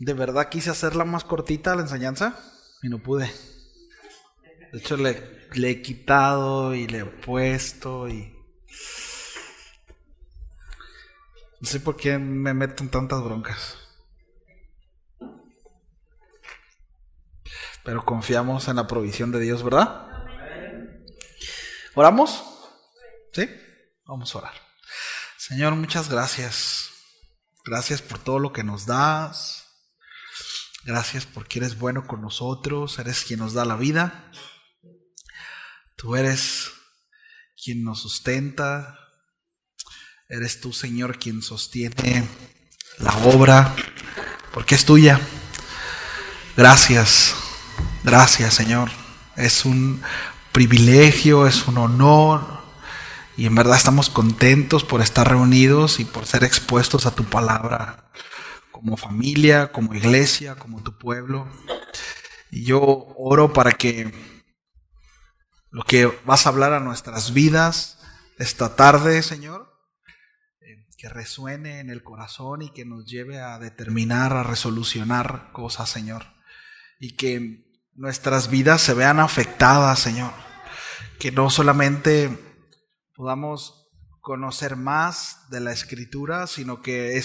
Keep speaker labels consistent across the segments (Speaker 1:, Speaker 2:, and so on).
Speaker 1: De verdad quise hacerla más cortita la enseñanza y no pude. De hecho le he quitado y le he puesto y... No sé por qué me meto en tantas broncas. Pero confiamos en la provisión de Dios, ¿verdad? ¿Oramos? ¿Sí? Vamos a orar. Señor, muchas gracias. Gracias por todo lo que nos das. Gracias porque eres bueno con nosotros. Eres quien nos da la vida. Tú eres quien nos sustenta. Eres tú, Señor, quien sostiene la obra, porque es tuya. Gracias, gracias, Señor. Es un privilegio, es un honor, y en verdad estamos contentos por estar reunidos y por ser expuestos a tu palabra, como familia, como iglesia, como tu pueblo. Y yo oro para que lo que vas a hablar a nuestras vidas esta tarde, Señor, que resuene en el corazón y que nos lleve a determinar, a resolucionar cosas, Señor. Y que nuestras vidas se vean afectadas, Señor. Que no solamente podamos conocer más de la Escritura, sino que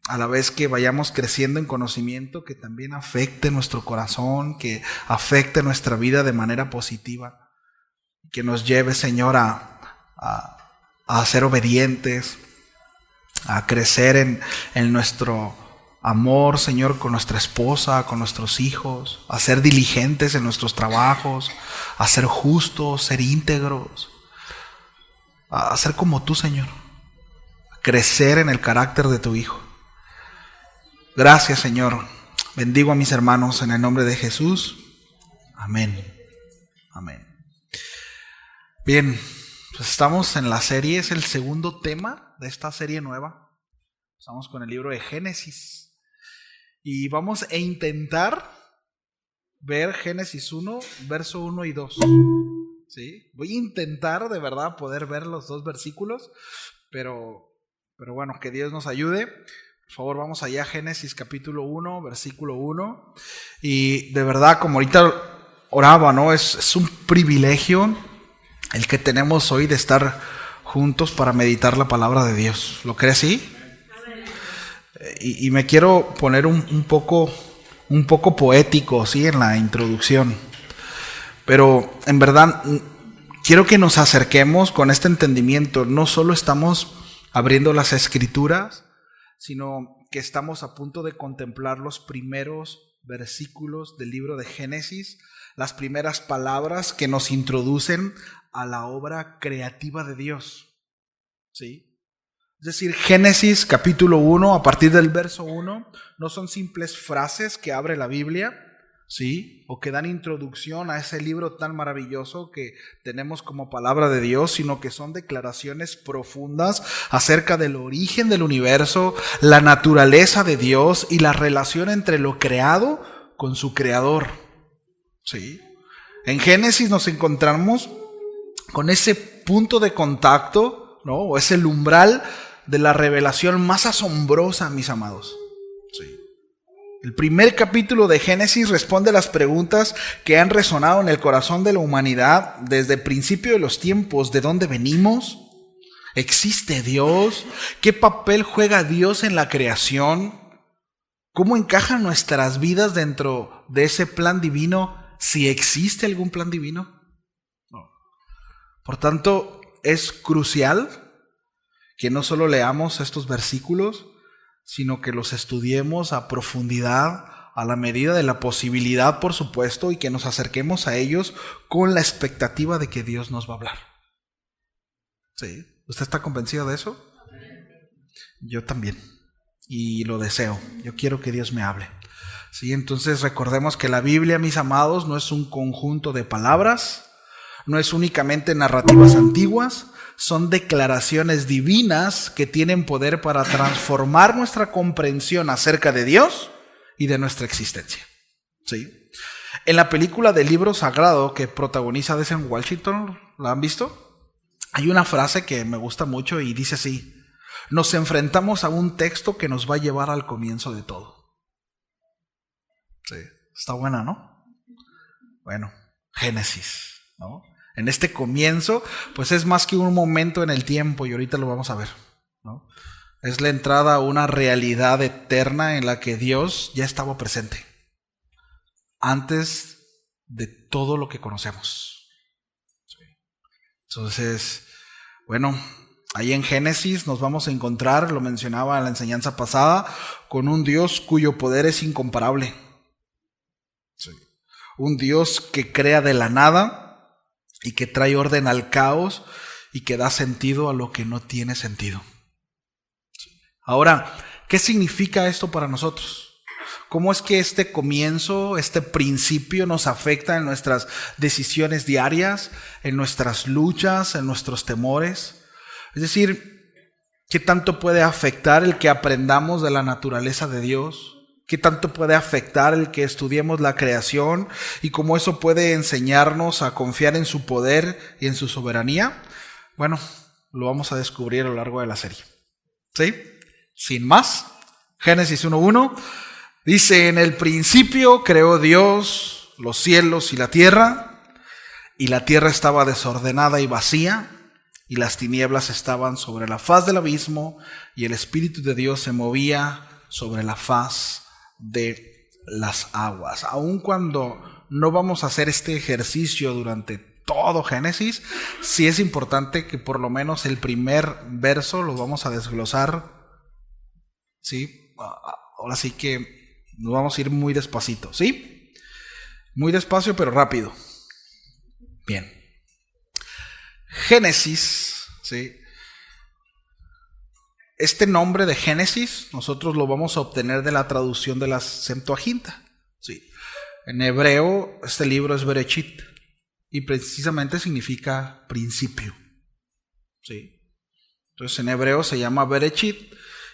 Speaker 1: a la vez que vayamos creciendo en conocimiento, que también afecte nuestro corazón, que afecte nuestra vida de manera positiva. Que nos lleve, Señor, a ser obedientes, a crecer en nuestro amor, Señor, con nuestra esposa, con nuestros hijos, a ser diligentes en nuestros trabajos, a ser justos, ser íntegros, a ser como tú, Señor, a crecer en el carácter de tu Hijo. Gracias, Señor. Bendigo a mis hermanos en el nombre de Jesús. Amén. Amén. Bien. Pues estamos en la serie, es el segundo tema de esta serie nueva. Estamos con el libro de Génesis. Y vamos a intentar ver Génesis 1, verso 1 y 2. ¿Sí? Voy a intentar de verdad poder ver los dos versículos, pero bueno, que Dios nos ayude. Por favor, vamos allá a Génesis capítulo 1, versículo 1. Y de verdad, como ahorita oraba, ¿no? Es un privilegio el que tenemos hoy de estar juntos para meditar la palabra de Dios. ¿Lo crees así? Y me quiero poner un poco poético, ¿sí? En la introducción. Pero en verdad quiero que nos acerquemos con este entendimiento. No solo estamos abriendo las Escrituras, sino que estamos a punto de contemplar los primeros versículos del libro de Génesis, las primeras palabras que nos introducen a la obra creativa de Dios. ¿Sí? Es decir, Génesis capítulo 1, a partir del verso 1, no son simples frases que abre la Biblia, ¿sí? O que dan introducción a ese libro tan maravilloso que tenemos como palabra de Dios, sino que son declaraciones profundas acerca del origen del universo, la naturaleza de Dios y la relación entre lo creado con su creador. ¿Sí? En Génesis nos encontramos con ese punto de contacto, ¿no? O ese umbral de la revelación más asombrosa, mis amados. Sí. El primer capítulo de Génesis responde a las preguntas que han resonado en el corazón de la humanidad desde el principio de los tiempos. ¿De dónde venimos? ¿Existe Dios? ¿Qué papel juega Dios en la creación? ¿Cómo encajan nuestras vidas dentro de ese plan divino? ¿Si existe algún plan divino? No. Por tanto, es crucial que no solo leamos estos versículos, sino que los estudiemos a profundidad, a la medida de la posibilidad, por supuesto, y que nos acerquemos a ellos con la expectativa de que Dios nos va a hablar. ¿Sí? ¿Usted está convencido de eso? Yo también. Y lo deseo. Yo quiero que Dios me hable. ¿Sí? Entonces recordemos que la Biblia, mis amados, no es un conjunto de palabras, no es únicamente narrativas antiguas, son declaraciones divinas que tienen poder para transformar nuestra comprensión acerca de Dios y de nuestra existencia. ¿Sí? En la película del libro sagrado que protagoniza Denzel Washington, ¿la han visto? Hay una frase que me gusta mucho y dice así: nos enfrentamos a un texto que nos va a llevar al comienzo de todo. Sí, está buena, ¿no? Bueno, Génesis, ¿no? En este comienzo, pues es más que un momento en el tiempo, y ahorita lo vamos a ver, ¿no? Es la entrada a una realidad eterna en la que Dios ya estaba presente antes de todo lo que conocemos. Entonces, bueno, ahí en Génesis nos vamos a encontrar, lo mencionaba en la enseñanza pasada, con un Dios cuyo poder es incomparable. Sí. Un Dios que crea de la nada y que trae orden al caos y que da sentido a lo que no tiene sentido. Ahora, ¿qué significa esto para nosotros? ¿Cómo es que este comienzo, este principio nos afecta en nuestras decisiones diarias, en nuestras luchas, en nuestros temores? Es decir, ¿qué tanto puede afectar el que aprendamos de la naturaleza de Dios? ¿Qué tanto puede afectar el que estudiemos la creación y cómo eso puede enseñarnos a confiar en su poder y en su soberanía? Bueno, lo vamos a descubrir a lo largo de la serie. ¿Sí? Sin más, Génesis 1:1 dice: en el principio creó Dios los cielos y la tierra estaba desordenada y vacía, y las tinieblas estaban sobre la faz del abismo, y el Espíritu de Dios se movía sobre la faz de las aguas. Aun cuando no vamos a hacer este ejercicio durante todo Génesis, sí es importante que por lo menos el primer verso lo vamos a desglosar. ¿Sí? Ahora sí que nos vamos a ir muy despacito, ¿sí? Muy despacio pero rápido. Bien. Génesis, ¿sí? Este nombre de Génesis nosotros lo vamos a obtener de la traducción de la Septuaginta, ¿sí? En hebreo este libro es Bereshit y precisamente significa principio, ¿sí? Entonces en hebreo se llama Bereshit.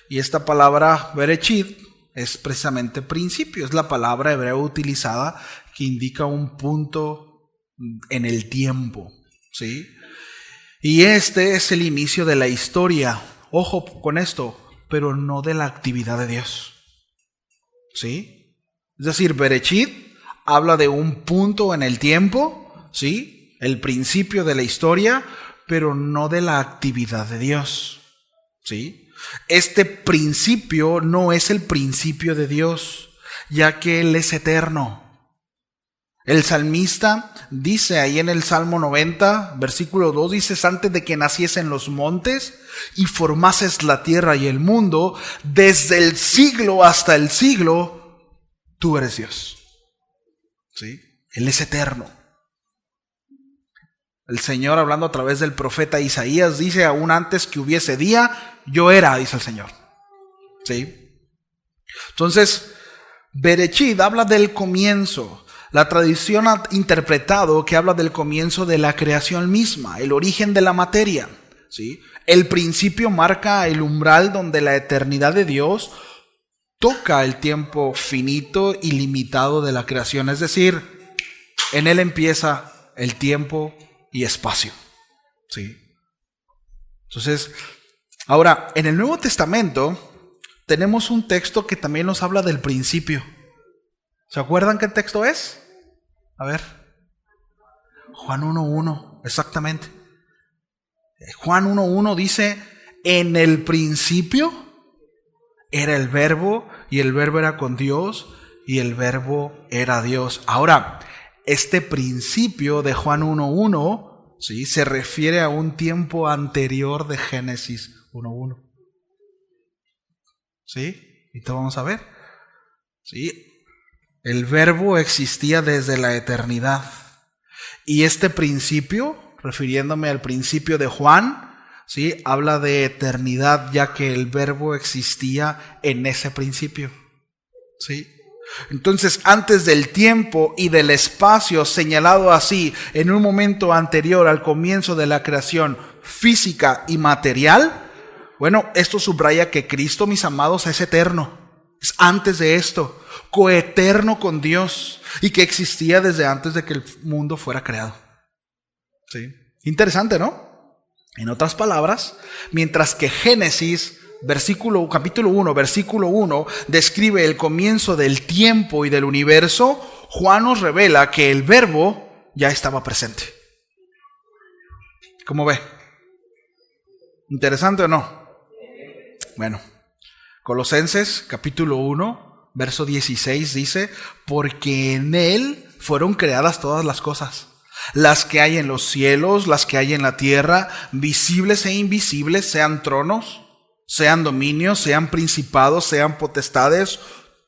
Speaker 1: Y esta palabra Bereshit es precisamente principio, es la palabra hebrea utilizada que indica un punto en el tiempo, ¿sí? Y este es el inicio de la historia, ojo con esto, pero no de la actividad de Dios, ¿sí? Es decir, Bereshit habla de un punto en el tiempo, ¿sí? El principio de la historia, pero no de la actividad de Dios, ¿sí? Este principio no es el principio de Dios, ya que Él es eterno. El salmista dice ahí en el Salmo 90, versículo 2, dices: antes de que naciesen los montes y formases la tierra y el mundo, desde el siglo hasta el siglo, tú eres Dios. ¿Sí? Él es eterno. El Señor, hablando a través del profeta Isaías, dice: aún antes que hubiese día, yo era, dice el Señor. ¿Sí? Entonces, Bereshit habla del comienzo. La tradición ha interpretado que habla del comienzo de la creación misma, el origen de la materia, ¿sí? El principio marca el umbral donde la eternidad de Dios toca el tiempo finito y limitado de la creación. Es decir, en Él empieza el tiempo y espacio, ¿sí? Entonces, ahora, en el Nuevo Testamento tenemos un texto que también nos habla del principio. ¿Se acuerdan qué texto es? A ver. Juan 1:1, exactamente. Juan 1:1 dice: en el principio era el verbo, y el verbo era con Dios, y el verbo era Dios. Ahora, este principio de Juan 1:1, ¿sí?, se refiere a un tiempo anterior de Génesis 1:1. ¿Sí? Y te vamos a ver. ¿Sí? El verbo existía desde la eternidad. Y este principio, refiriéndome al principio de Juan, ¿sí?, habla de eternidad, ya que el verbo existía en ese principio. ¿Sí? Entonces, antes del tiempo y del espacio señalado así en un momento anterior al comienzo de la creación física y material, bueno, esto subraya que Cristo, mis amados, es eterno. Es antes de esto, coeterno con Dios, y que existía desde antes de que el mundo fuera creado. ¿Sí? Interesante, ¿no? En otras palabras, mientras que Génesis capítulo 1, versículo 1, describe el comienzo del tiempo y del universo, Juan nos revela que el Verbo ya estaba presente. ¿Cómo ve? ¿Interesante o no? Bueno, Colosenses capítulo 1, verso 16 dice, porque en Él fueron creadas todas las cosas, las que hay en los cielos, las que hay en la tierra, visibles e invisibles, sean tronos, sean dominios, sean principados, sean potestades,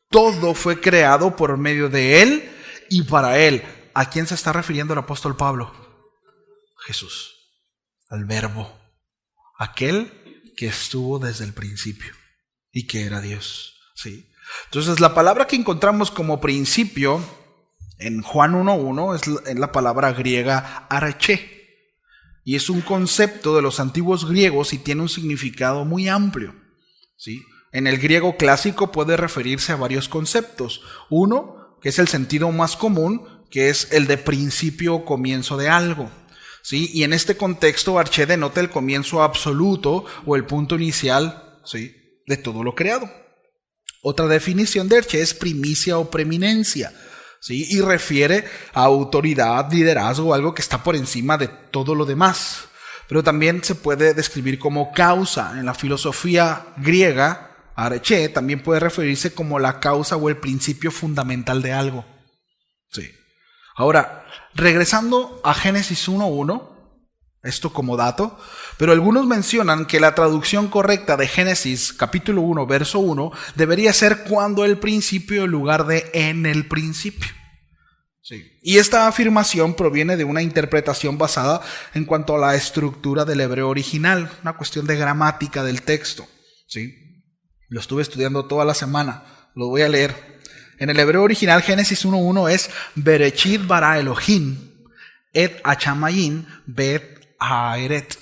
Speaker 1: todo fue creado por medio de Él y para Él. ¿A quién se está refiriendo el apóstol Pablo? Jesús, al Verbo, aquel que estuvo desde el principio y que era Dios. ¿Sí? Entonces la palabra que encontramos como principio en Juan 1.1 es la palabra griega arché. Y es un concepto de los antiguos griegos y tiene un significado muy amplio. ¿Sí? En el griego clásico puede referirse a varios conceptos. Uno, que es el sentido más común, que es el de principio o comienzo de algo. ¿Sí? Y en este contexto, arché denota el comienzo absoluto o el punto inicial, ¿sí?, de todo lo creado. Otra definición de arché es primicia o preeminencia, ¿sí?, y refiere a autoridad, liderazgo, algo que está por encima de todo lo demás. Pero también se puede describir como causa. En la filosofía griega, arché también puede referirse como la causa o el principio fundamental de algo. Sí. Ahora, regresando a Génesis 1.1, esto como dato, pero algunos mencionan que la traducción correcta de Génesis capítulo 1, verso 1, debería ser cuando el principio en lugar de en el principio. Sí. Y esta afirmación proviene de una interpretación basada en cuanto a la estructura del hebreo original, una cuestión de gramática del texto. ¿Sí? Lo estuve estudiando toda la semana, lo voy a leer. En el hebreo original, Génesis 1.1 es Bereshit bara Elohim et Hachamayim bet haeret.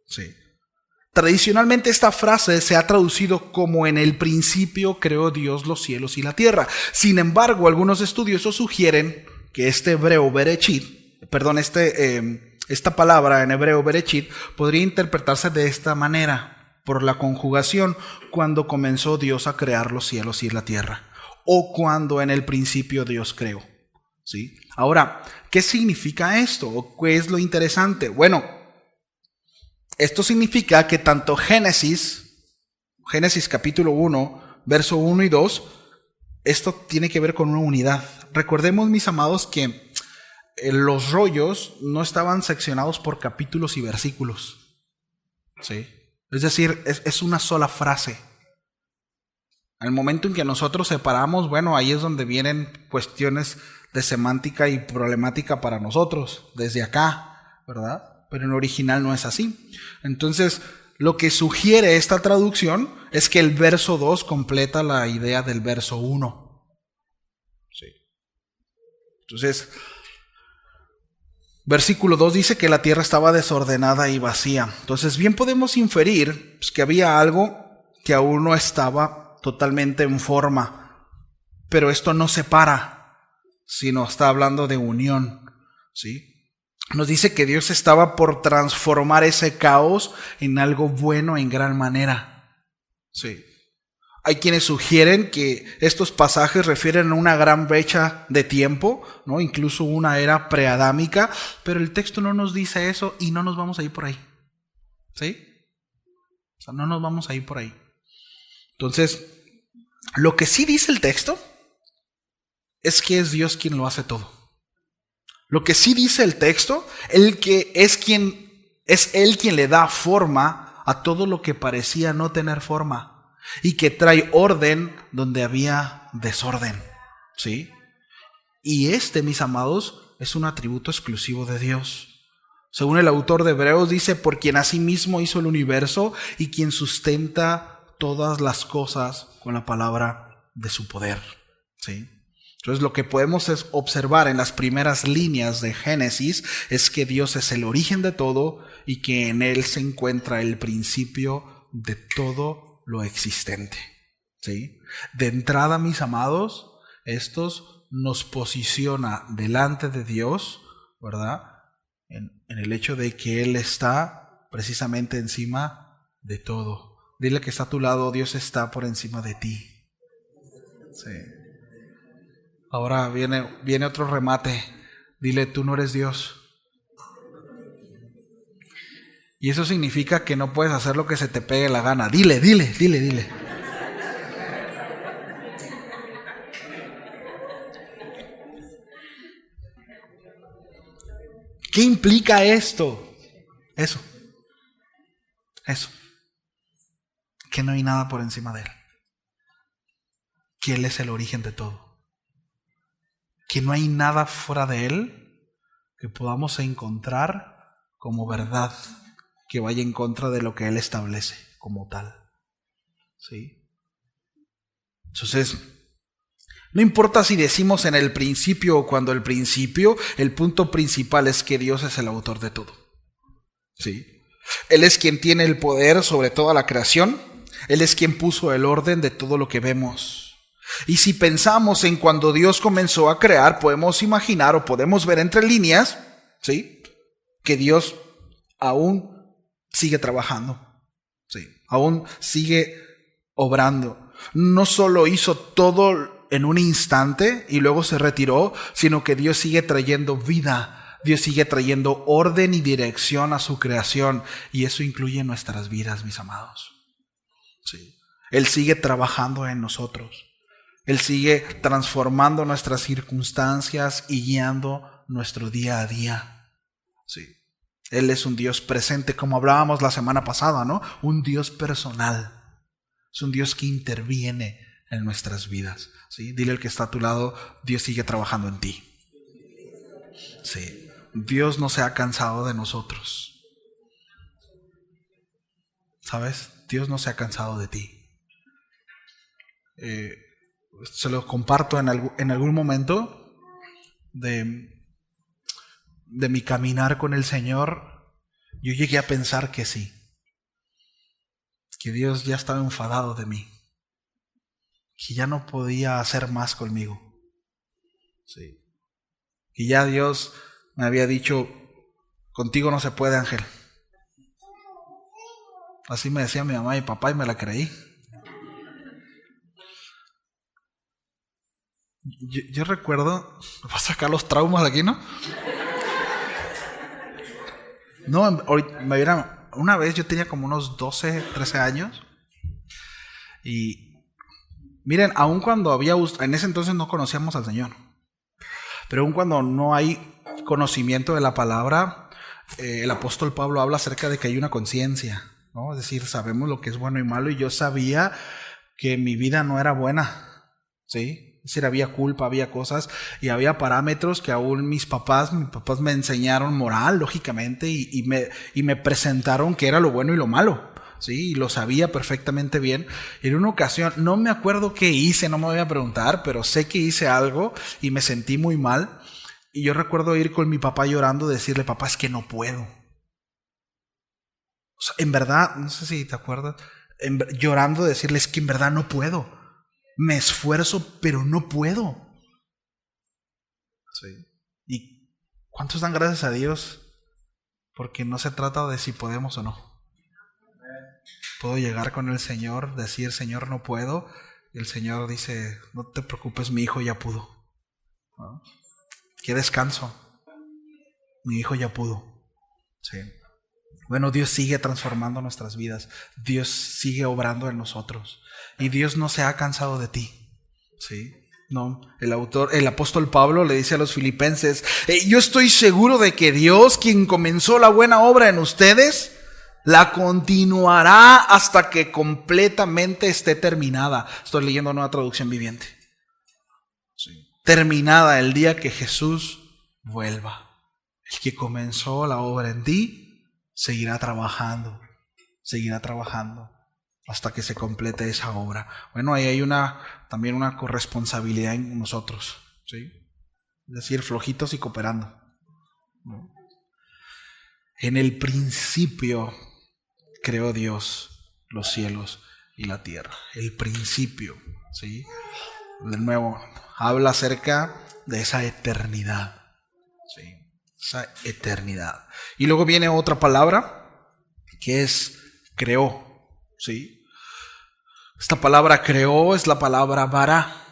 Speaker 1: Sí. Tradicionalmente esta frase se ha traducido como en el principio creó Dios los cielos y la tierra. Sin embargo, algunos estudiosos sugieren que este hebreo Bereshit, esta palabra en hebreo Bereshit podría interpretarse de esta manera, por la conjugación, cuando comenzó Dios a crear los cielos y la tierra. O cuando en el principio Dios creó. ¿Sí? Ahora, ¿qué significa esto? ¿O qué es lo interesante? Bueno, esto significa que tanto Génesis capítulo 1, verso 1 y 2, esto tiene que ver con una unidad. Recordemos, mis amados, que los rollos no estaban seccionados por capítulos y versículos. ¿Sí? Es decir, es una sola frase. Al momento en que nosotros separamos, bueno, ahí es donde vienen cuestiones de semántica y problemática para nosotros, desde acá, ¿verdad? Pero en el original no es así. Entonces, lo que sugiere esta traducción es que el verso 2 completa la idea del verso 1. Sí. Entonces, versículo 2 dice que la tierra estaba desordenada y vacía. Entonces, bien podemos inferir pues, que había algo que aún no estaba totalmente en forma, pero esto no separa, sino está hablando de unión, ¿sí? Nos dice que Dios estaba por transformar ese caos en algo bueno en gran manera, ¿sí? Hay quienes sugieren que estos pasajes refieren a una gran brecha de tiempo, ¿no? Incluso una era preadámica, pero el texto no nos dice eso y no nos vamos a ir por ahí, ¿sí? O sea, no nos vamos a ir por ahí. Entonces, lo que sí dice el texto es que es Dios quien lo hace todo. Lo que sí dice el texto, es Él quien le da forma a todo lo que parecía no tener forma y que trae orden donde había desorden, ¿sí? Y mis amados, es un atributo exclusivo de Dios. Según el autor de Hebreos dice, por quien asimismo hizo el universo y quien sustenta todas las cosas con la palabra de su poder, ¿sí? Entonces lo que podemos observar en las primeras líneas de Génesis es que Dios es el origen de todo y que en Él se encuentra el principio de todo lo existente, ¿sí? De entrada, mis amados, estos nos posiciona delante de Dios, ¿verdad? En el hecho de que Él está precisamente encima de todo. Dile que está a tu lado, Dios está por encima de ti. Sí. Ahora viene otro remate. Dile, tú no eres Dios. Y eso significa que no puedes hacer lo que se te pegue la gana. Dile. ¿Qué implica esto? Eso. Que no hay nada por encima de Él. Que Él es el origen de todo. Que no hay nada fuera de Él que podamos encontrar como verdad que vaya en contra de lo que Él establece como tal. ¿Sí? Entonces, no importa si decimos en el principio o cuando el principio, el punto principal es que Dios es el autor de todo. ¿Sí? Él es quien tiene el poder sobre toda la creación. Él es quien puso el orden de todo lo que vemos. Y si pensamos en cuando Dios comenzó a crear, podemos imaginar o podemos ver entre líneas, ¿sí?, que Dios aún sigue trabajando, ¿sí?, aún sigue obrando. No solo hizo todo en un instante y luego se retiró, sino que Dios sigue trayendo vida. Dios sigue trayendo orden y dirección a su creación, y eso incluye nuestras vidas, mis amados. Sí. Él sigue trabajando en nosotros. Él sigue transformando nuestras circunstancias y guiando nuestro día a día. Sí. Él es un Dios presente, como hablábamos la semana pasada, ¿no? Un Dios personal. Es un Dios que interviene en nuestras vidas. ¿Sí? Dile al que está a tu lado, Dios sigue trabajando en ti. Sí. Dios no se ha cansado de nosotros. ¿Sabes? Dios no se ha cansado de ti. Se lo comparto en algún momento de mi caminar con el Señor. Yo llegué a pensar que sí, que Dios ya estaba enfadado de mí, que ya no podía hacer más conmigo. Sí. Y ya Dios me había dicho, contigo no se puede, Ángel. Así me decía mi mamá y papá y me la creí. Yo recuerdo, va a sacar los traumas de aquí, ¿no? No, una vez yo tenía como unos 12, 13 años. Y miren, aun cuando en ese entonces no conocíamos al Señor, pero aun cuando no hay conocimiento de la palabra, el apóstol Pablo habla acerca de que hay una conciencia, ¿no? Es decir, sabemos lo que es bueno y malo, y yo sabía que mi vida no era buena, ¿sí? Es decir, había culpa, había cosas y había parámetros que aún mis papás me enseñaron moral, lógicamente, y me presentaron que era lo bueno y lo malo, ¿sí? Y lo sabía perfectamente bien. En una ocasión, no me acuerdo qué hice, no me voy a preguntar, pero sé que hice algo y me sentí muy mal. Y yo recuerdo ir con mi papá llorando, decirle, papá, es que no puedo. O sea, en verdad, no sé si te acuerdas, llorando decirle, es que en verdad no puedo. Me esfuerzo, pero no puedo. Sí. ¿Y cuántos dan gracias a Dios? Porque no se trata de si podemos o no. Puedo llegar con el Señor, decir, Señor, no puedo. Y el Señor dice, no te preocupes, mi hijo ya pudo. ¿No? Qué descanso. Mi hijo ya pudo. Sí. Bueno, Dios sigue transformando nuestras vidas. Dios sigue obrando en nosotros. Y Dios no se ha cansado de ti. ¿Sí? No. El apóstol Pablo le dice a los filipenses, yo estoy seguro de que Dios, quien comenzó la buena obra en ustedes, la continuará hasta que completamente esté terminada. Estoy leyendo Nueva Traducción Viviente. Sí. Terminada el día que Jesús vuelva. El que comenzó la obra en ti seguirá trabajando hasta que se complete esa obra. Bueno, ahí hay también una corresponsabilidad en nosotros, ¿sí? Es decir, flojitos y cooperando, ¿no? En el principio creó Dios los cielos y la tierra. El principio, ¿sí? De nuevo, habla acerca de esa eternidad, ¿sí? Esa eternidad. Y luego viene otra palabra que es creó, ¿sí? Esta palabra creó es la palabra bara.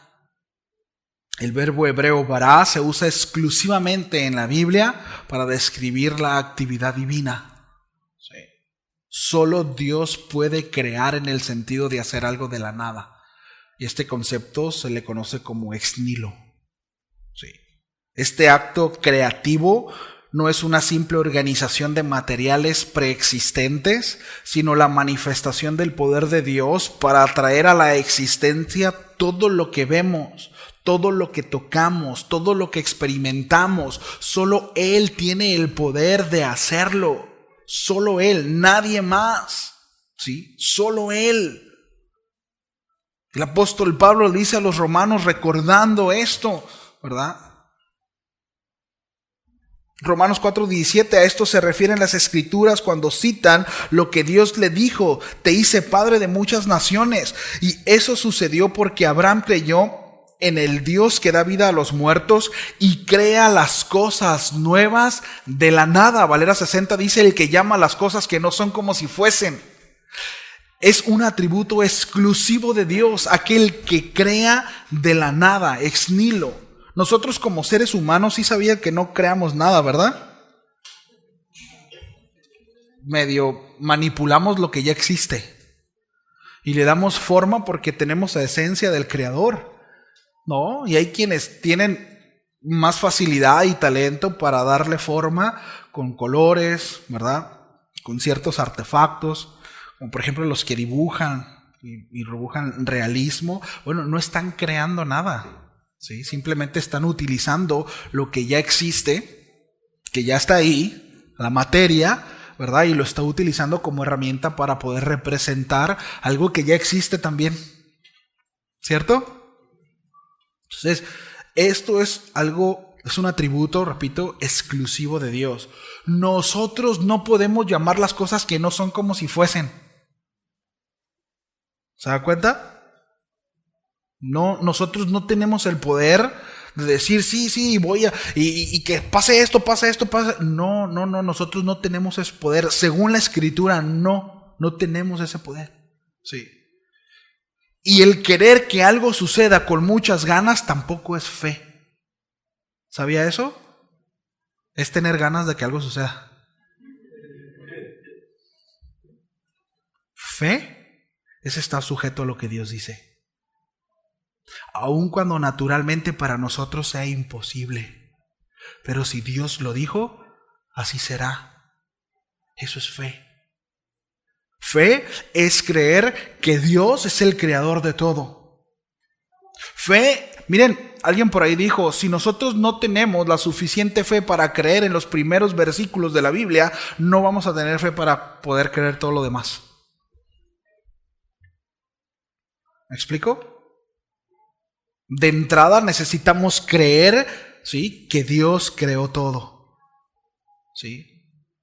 Speaker 1: El verbo hebreo bara se usa exclusivamente en la Biblia para describir la actividad divina. Sí. Solo Dios puede crear en el sentido de hacer algo de la nada. Y este concepto se le conoce como ex nihilo. Sí. Este acto creativo no es una simple organización de materiales preexistentes, sino la manifestación del poder de Dios para traer a la existencia todo lo que vemos, todo lo que tocamos, todo lo que experimentamos. Solo Él tiene el poder de hacerlo. Solo Él, nadie más. ¿Sí? Solo Él. El apóstol Pablo le dice a los romanos recordando esto, ¿verdad? Romanos 4:17, a esto se refieren las escrituras cuando citan lo que Dios le dijo: te hice padre de muchas naciones. Y eso sucedió porque Abraham creyó en el Dios que da vida a los muertos y crea las cosas nuevas de la nada. Valera 60 dice: el que llama las cosas que no son como si fuesen. Es un atributo exclusivo de Dios, aquel que crea de la nada, ex nihilo. Nosotros como seres humanos sí sabían que no creamos nada, ¿verdad? Medio manipulamos lo que ya existe y le damos forma porque tenemos la esencia del Creador, ¿no? Y hay quienes tienen más facilidad y talento para darle forma con colores, ¿verdad? Con ciertos artefactos, como por ejemplo los que dibujan y dibujan realismo. Bueno, no están creando nada. ¿Sí? Simplemente están utilizando lo que ya existe, que ya está ahí, la materia, ¿verdad? Y lo está utilizando como herramienta para poder representar algo que ya existe también. ¿Cierto? Entonces, esto es algo, es un atributo, repito, exclusivo de Dios. Nosotros no podemos llamar las cosas que no son como si fuesen. ¿Se da cuenta? No, nosotros no tenemos el poder de decir sí, voy a y que pase esto, pase. No, nosotros no tenemos ese poder. Según la Escritura, no tenemos ese poder. Sí. Y el querer que algo suceda con muchas ganas tampoco es fe. ¿Sabía eso? Es tener ganas de que algo suceda. Fe es estar sujeto a lo que Dios dice. Aun cuando naturalmente para nosotros sea imposible. Pero si Dios lo dijo, así será. Eso es fe. Fe es creer que Dios es el creador de todo. Fe, miren, alguien por ahí dijo, si nosotros no tenemos la suficiente fe para creer en los primeros versículos de la Biblia, no vamos a tener fe para poder creer todo lo demás. ¿Me explico? De entrada necesitamos creer, ¿sí?, que Dios creó todo. ¿Sí?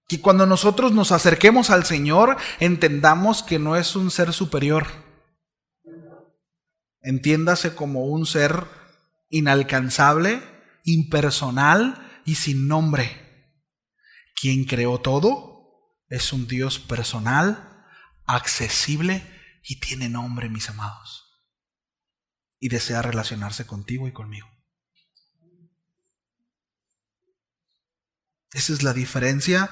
Speaker 1: Que cuando nosotros nos acerquemos al Señor, entendamos que no es un ser superior. Entiéndase como un ser inalcanzable, impersonal y sin nombre. Quien creó todo es un Dios personal, accesible y tiene nombre, mis amados. Y desea relacionarse contigo y conmigo. Esa es la diferencia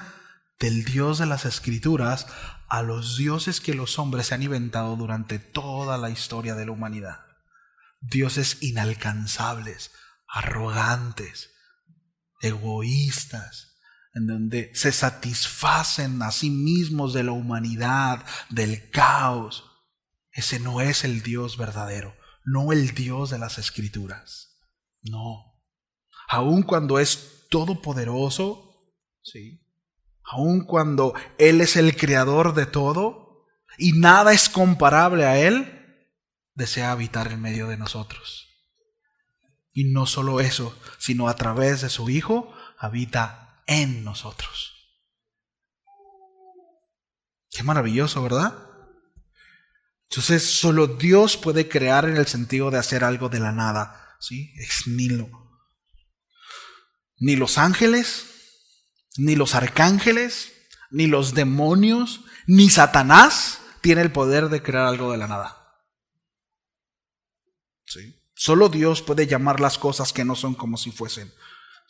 Speaker 1: del Dios de las Escrituras a los dioses que los hombres se han inventado durante toda la historia de la humanidad. Dioses inalcanzables, arrogantes, egoístas, en donde se satisfacen a sí mismos de la humanidad, del caos. Ese no es el Dios verdadero. No el Dios de las Escrituras. No. Aun cuando es todopoderoso, ¿sí?, aun cuando Él es el creador de todo y nada es comparable a Él, desea habitar en medio de nosotros. Y no solo eso, sino a través de su Hijo, habita en nosotros. Qué maravilloso, ¿verdad? Entonces, solo Dios puede crear en el sentido de hacer algo de la nada, ¿sí? Ex nihilo. Ni los ángeles, ni los arcángeles, ni los demonios, ni Satanás tiene el poder de crear algo de la nada. ¿sí? Solo Dios puede llamar las cosas que no son como si fuesen.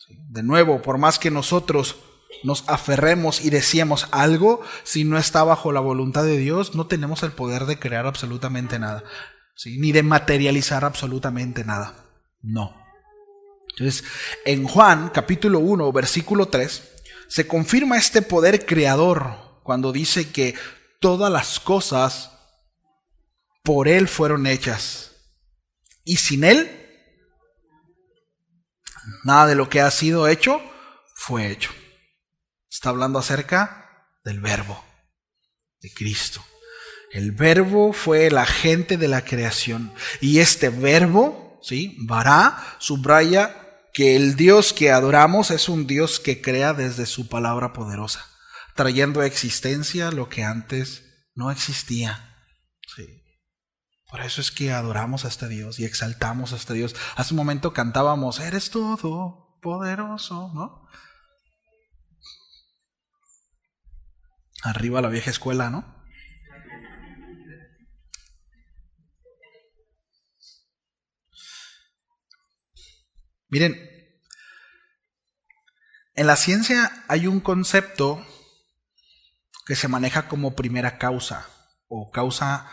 Speaker 1: ¿Sí? De nuevo, por más que nosotros nos aferremos y deseemos algo, si no está bajo la voluntad de Dios, no tenemos el poder de crear absolutamente nada, ¿sí? Ni de materializar absolutamente nada. No. Entonces, en Juan capítulo 1, versículo 3, se confirma este poder creador cuando dice que todas las cosas por Él fueron hechas. Y sin Él, nada de lo que ha sido hecho fue hecho. Está hablando acerca del Verbo, de Cristo. El Verbo fue el agente de la creación. Y este Verbo, ¿sí? Bará, subraya que el Dios que adoramos es un Dios que crea desde su palabra poderosa, trayendo a existencia lo que antes no existía. Sí. Por eso es que adoramos a este Dios y exaltamos a este Dios. Hace un momento cantábamos, eres todo poderoso, ¿no? Arriba la vieja escuela, ¿no? Miren, en la ciencia hay un concepto que se maneja como primera causa o causa.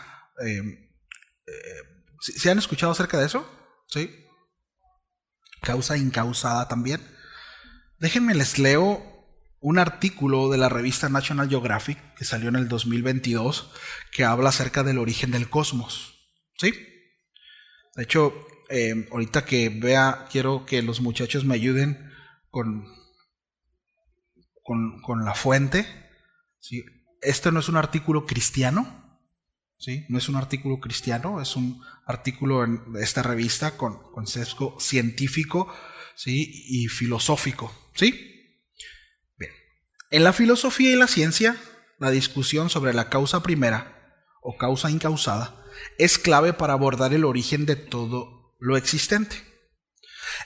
Speaker 1: ¿Se han escuchado acerca de eso? ¿Sí? Causa incausada también. Déjenme les leo un artículo de la revista National Geographic que salió en el 2022 que habla acerca del origen del cosmos. ¿Sí? De hecho, ahorita que vea, quiero que los muchachos me ayuden con la fuente. ¿Sí? Este no es un artículo cristiano, ¿sí? No es un artículo cristiano, es un artículo en esta revista con sesgo científico, ¿sí? Y filosófico. ¿Sí? Bien. En la filosofía y la ciencia, la discusión sobre la causa primera o causa incausada es clave para abordar el origen de todo lo existente,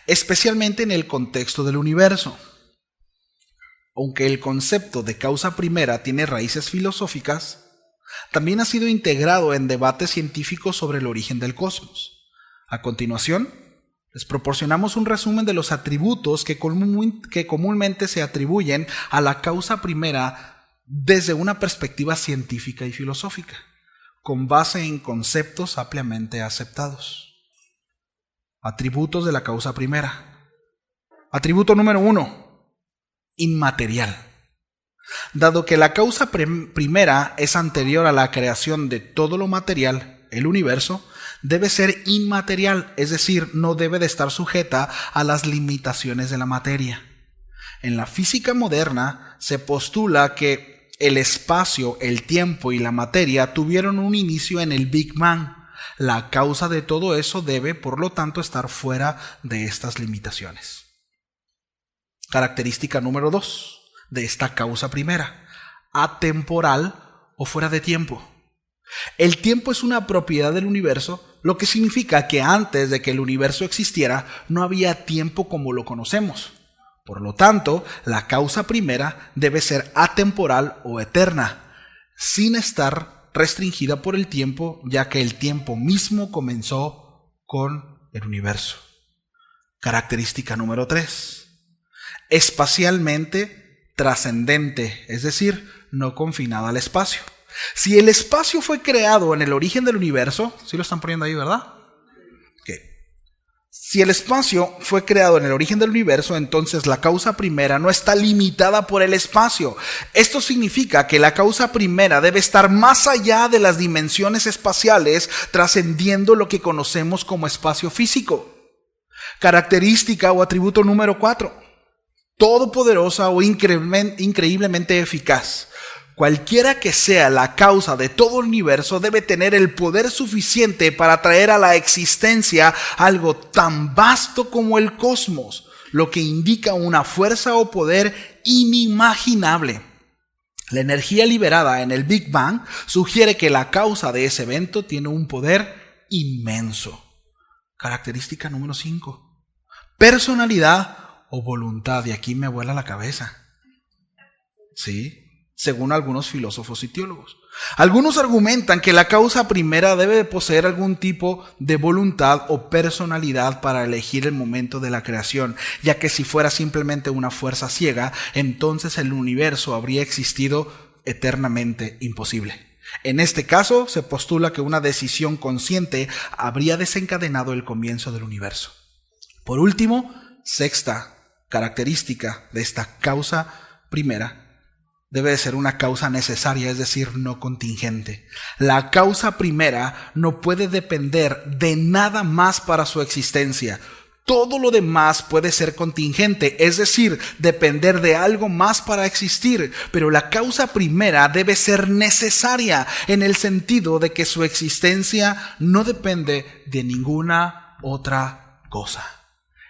Speaker 1: especialmente en el contexto del universo. Aunque el concepto de causa primera tiene raíces filosóficas, también ha sido integrado en debates científicos sobre el origen del cosmos. A continuación, les proporcionamos un resumen de los atributos que comúnmente se atribuyen a la causa primera desde una perspectiva científica y filosófica, con base en conceptos ampliamente aceptados. Atributos de la causa primera. Atributo número 1. Inmaterial. Dado que la causa primera es anterior a la creación de todo lo material, el universo, debe ser inmaterial, es decir, no debe de estar sujeta a las limitaciones de la materia. En la física moderna se postula que el espacio, el tiempo y la materia tuvieron un inicio en el Big Bang. La causa de todo eso debe, por lo tanto, estar fuera de estas limitaciones. Característica número 2 de esta causa primera: atemporal o fuera de tiempo. El tiempo es una propiedad del universo, lo que significa que antes de que el universo existiera no había tiempo como lo conocemos. Por lo tanto, la causa primera debe ser atemporal o eterna, sin estar restringida por el tiempo, ya que el tiempo mismo comenzó con el universo. Característica número 3. Espacialmente trascendente, es decir, no confinada al espacio. Si el espacio fue creado en el origen del universo, ¿sí lo están poniendo ahí, verdad? Okay. Si el espacio fue creado en el origen del universo, entonces la causa primera no está limitada por el espacio. Esto significa que la causa primera debe estar más allá de las dimensiones espaciales, trascendiendo lo que conocemos como espacio físico. Característica o atributo número 4. Todopoderosa o increíblemente eficaz. Cualquiera que sea la causa de todo el universo debe tener el poder suficiente para traer a la existencia algo tan vasto como el cosmos, lo que indica una fuerza o poder inimaginable. La energía liberada en el Big Bang sugiere que la causa de ese evento tiene un poder inmenso. Característica número 5. Personalidad o voluntad. Y aquí me vuela la cabeza. ¿Sí? según algunos filósofos y teólogos. Algunos argumentan que la causa primera debe de poseer algún tipo de voluntad o personalidad para elegir el momento de la creación, ya que si fuera simplemente una fuerza ciega, entonces el universo habría existido eternamente imposible. En este caso, se postula que una decisión consciente habría desencadenado el comienzo del universo. Por último, sexta característica de esta causa primera, debe de ser una causa necesaria, es decir, no contingente. La causa primera no puede depender de nada más para su existencia. Todo lo demás puede ser contingente, es decir, depender de algo más para existir, pero la causa primera debe ser necesaria en el sentido de que su existencia no depende de ninguna otra cosa.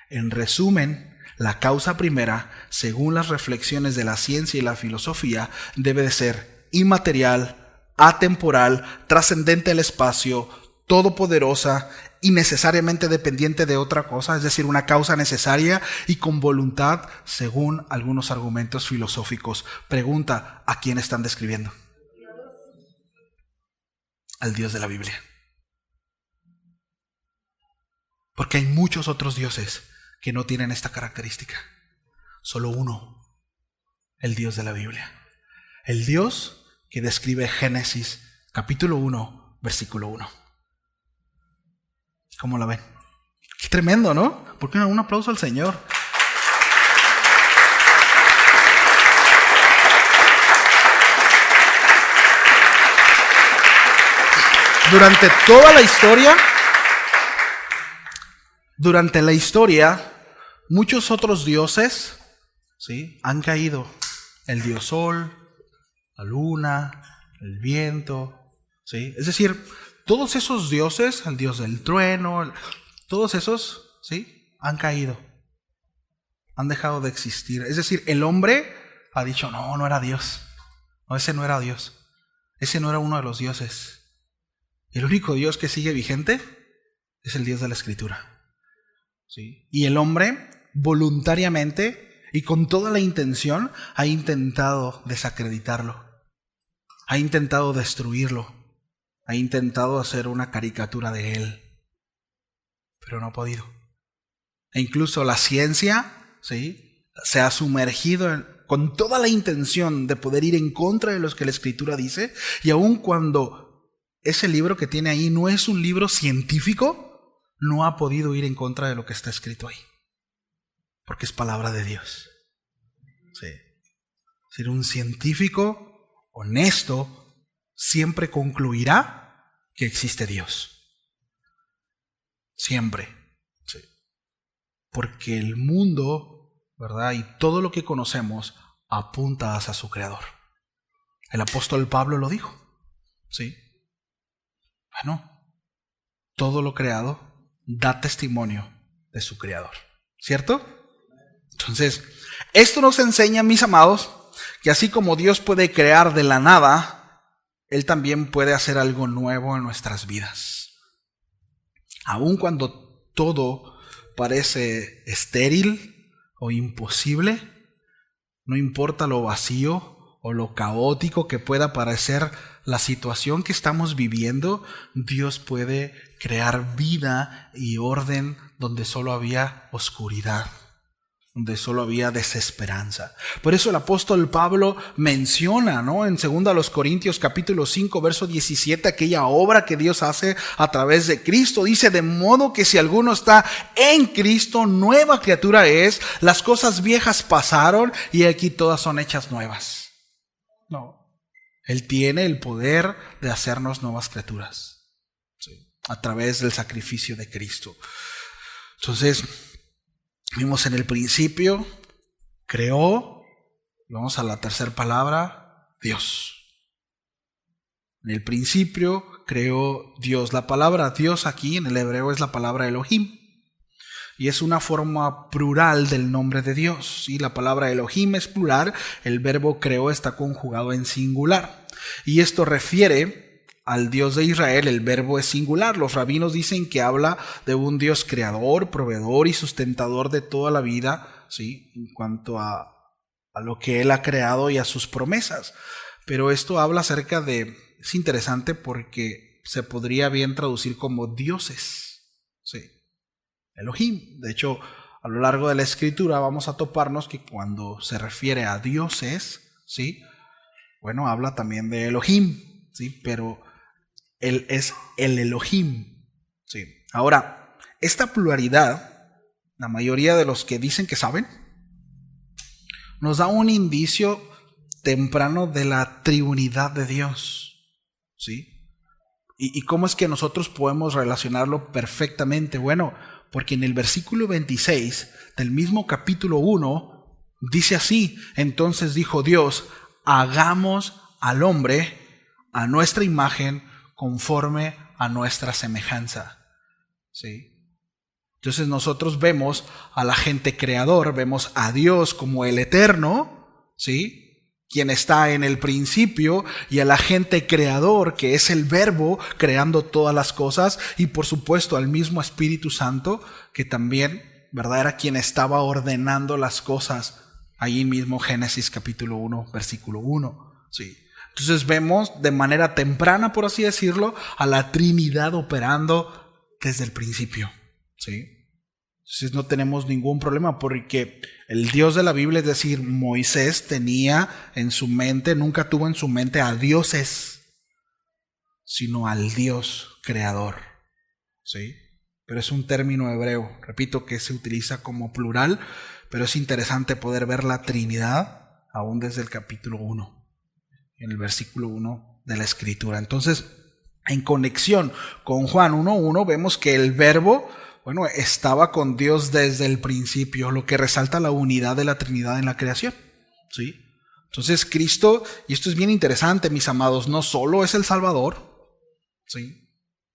Speaker 1: En resumen, la causa primera, según las reflexiones de la ciencia y la filosofía, debe de ser inmaterial, atemporal, trascendente al espacio, todopoderosa y necesariamente dependiente de otra cosa, es decir, una causa necesaria y con voluntad, según algunos argumentos filosóficos. Pregunta, ¿a quién están describiendo? Al Dios de la Biblia. Porque hay muchos otros dioses que no tienen esta característica. Solo uno, el Dios de la Biblia. El Dios que describe Génesis capítulo 1, versículo 1. ¿Cómo la ven? Qué tremendo, ¿no? ¿Por qué no? Un aplauso al Señor. Durante toda la historia, muchos otros dioses, ¿sí?, han caído. El dios Sol, la luna, el viento, ¿sí? Es decir, todos esos dioses, el dios del trueno, todos esos, ¿sí?, han caído. Han dejado de existir. Es decir, el hombre ha dicho, no era Dios. No, ese no era Dios. Ese no era uno de los dioses. El único Dios que sigue vigente es el Dios de la Escritura. ¿Sí? Y el hombre voluntariamente y con toda la intención ha intentado desacreditarlo. Ha intentado destruirlo. Ha intentado hacer una caricatura de él. Pero no ha podido. E incluso la ciencia, ¿sí?, se ha sumergido con toda la intención de poder ir en contra de lo que la Escritura dice. Y aun cuando ese libro que tiene ahí no es un libro científico, no ha podido ir en contra de lo que está escrito ahí. Porque es palabra de Dios. Sí. Es decir, un científico honesto siempre concluirá que existe Dios. Siempre. Sí. Porque el mundo, ¿verdad?, y todo lo que conocemos apunta hacia su Creador. El apóstol Pablo lo dijo. Sí. Bueno, todo lo creado da testimonio de su Creador, ¿cierto? Entonces, esto nos enseña, mis amados, que así como Dios puede crear de la nada, Él también puede hacer algo nuevo en nuestras vidas. Aun cuando todo parece estéril o imposible, no importa lo vacío o lo caótico que pueda parecer la situación que estamos viviendo, Dios puede crear vida y orden donde solo había oscuridad, donde solo había desesperanza. Por eso el apóstol Pablo menciona, ¿no?, en 2 Corintios capítulo 5, verso 17, aquella obra que Dios hace a través de Cristo. Dice, de modo que si alguno está en Cristo, nueva criatura es, las cosas viejas pasaron y aquí todas son hechas nuevas. No. Él tiene el poder de hacernos nuevas criaturas, ¿sí?, a través del sacrificio de Cristo. Entonces, vimos en el principio, creó, vamos a la tercera palabra, Dios. En el principio creó Dios. La palabra Dios aquí en el hebreo es la palabra Elohim. Y es una forma plural del nombre de Dios. ¿Sí? La palabra Elohim es plural, el verbo creó está conjugado en singular. Y esto refiere al Dios de Israel, el verbo es singular. Los rabinos dicen que habla de un Dios creador, proveedor y sustentador de toda la vida, ¿sí?, en cuanto a a lo que Él ha creado y a sus promesas. Pero esto habla acerca de, es interesante porque se podría bien traducir como dioses, sí, Elohim. De hecho, a lo largo de la escritura vamos a toparnos que cuando se refiere a dioses, sí, bueno, habla también de Elohim, sí, pero Él es el Elohim, sí. Ahora, esta pluralidad, la mayoría de los que dicen que saben, nos da un indicio temprano de la triunidad de Dios, ¿sí? ¿Y cómo es que nosotros podemos relacionarlo perfectamente? Bueno, porque en el versículo 26 del mismo capítulo 1 dice así: entonces dijo Dios, hagamos al hombre a nuestra imagen conforme a nuestra semejanza, ¿sí? Entonces nosotros vemos al agente creador, vemos a Dios como el eterno, ¿sí?, quien está en el principio, y al agente creador, que es el Verbo creando todas las cosas, y por supuesto al mismo Espíritu Santo, que también, ¿verdad?, era quien estaba ordenando las cosas. Allí mismo Génesis capítulo 1, versículo 1, ¿sí? Entonces vemos de manera temprana, por así decirlo, a la Trinidad operando desde el principio, ¿sí? Entonces no tenemos ningún problema, porque el Dios de la Biblia, es decir, Moisés, tenía en su mente, nunca tuvo en su mente a dioses, sino al Dios creador, ¿sí? Pero es un término hebreo, repito, que se utiliza como plural, pero es interesante poder ver la Trinidad aún desde el capítulo 1, en el versículo 1 de la Escritura. Entonces, en conexión con Juan 1:1, vemos que el Verbo, bueno, estaba con Dios desde el principio, lo que resalta la unidad de la Trinidad en la creación, ¿sí? Entonces Cristo, y esto es bien interesante, mis amados, no solo es el Salvador, ¿sí?,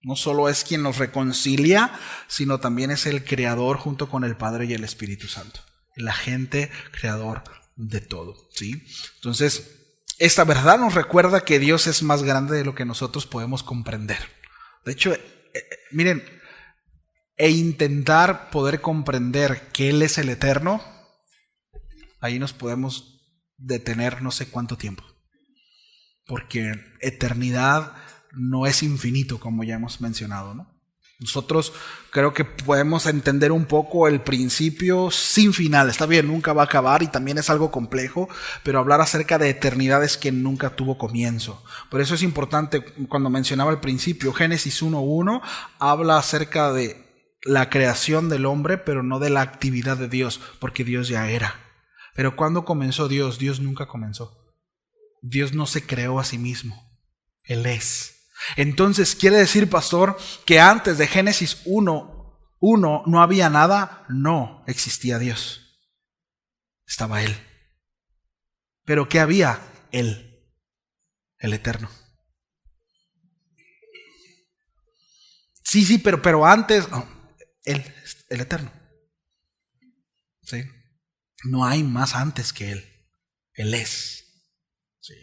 Speaker 1: no solo es quien nos reconcilia, sino también es el creador junto con el Padre y el Espíritu Santo, el agente creador de todo, ¿sí? Entonces, esta verdad nos recuerda que Dios es más grande de lo que nosotros podemos comprender. De hecho, miren, e intentar poder comprender que Él es el eterno, ahí nos podemos detener no sé cuánto tiempo, porque eternidad no es infinito, como ya hemos mencionado, ¿no? Nosotros creo que podemos entender un poco el principio sin final. Está bien, nunca va a acabar y también es algo complejo, pero hablar acerca de eternidad es que nunca tuvo comienzo. Por eso es importante, cuando mencionaba el principio, Génesis 1:1 habla acerca de la creación del hombre, pero no de la actividad de Dios, porque Dios ya era. Pero ¿cuándo comenzó Dios? Dios nunca comenzó. Dios no se creó a sí mismo. Él es. Entonces, ¿quiere decir, pastor, que antes de Génesis 1:1 no había nada? No, existía Dios. Estaba Él. ¿Pero qué había? Él, el eterno. Sí, pero antes, no, Él, el eterno. ¿Sí? No hay más antes que Él. Él es. ¿Sí?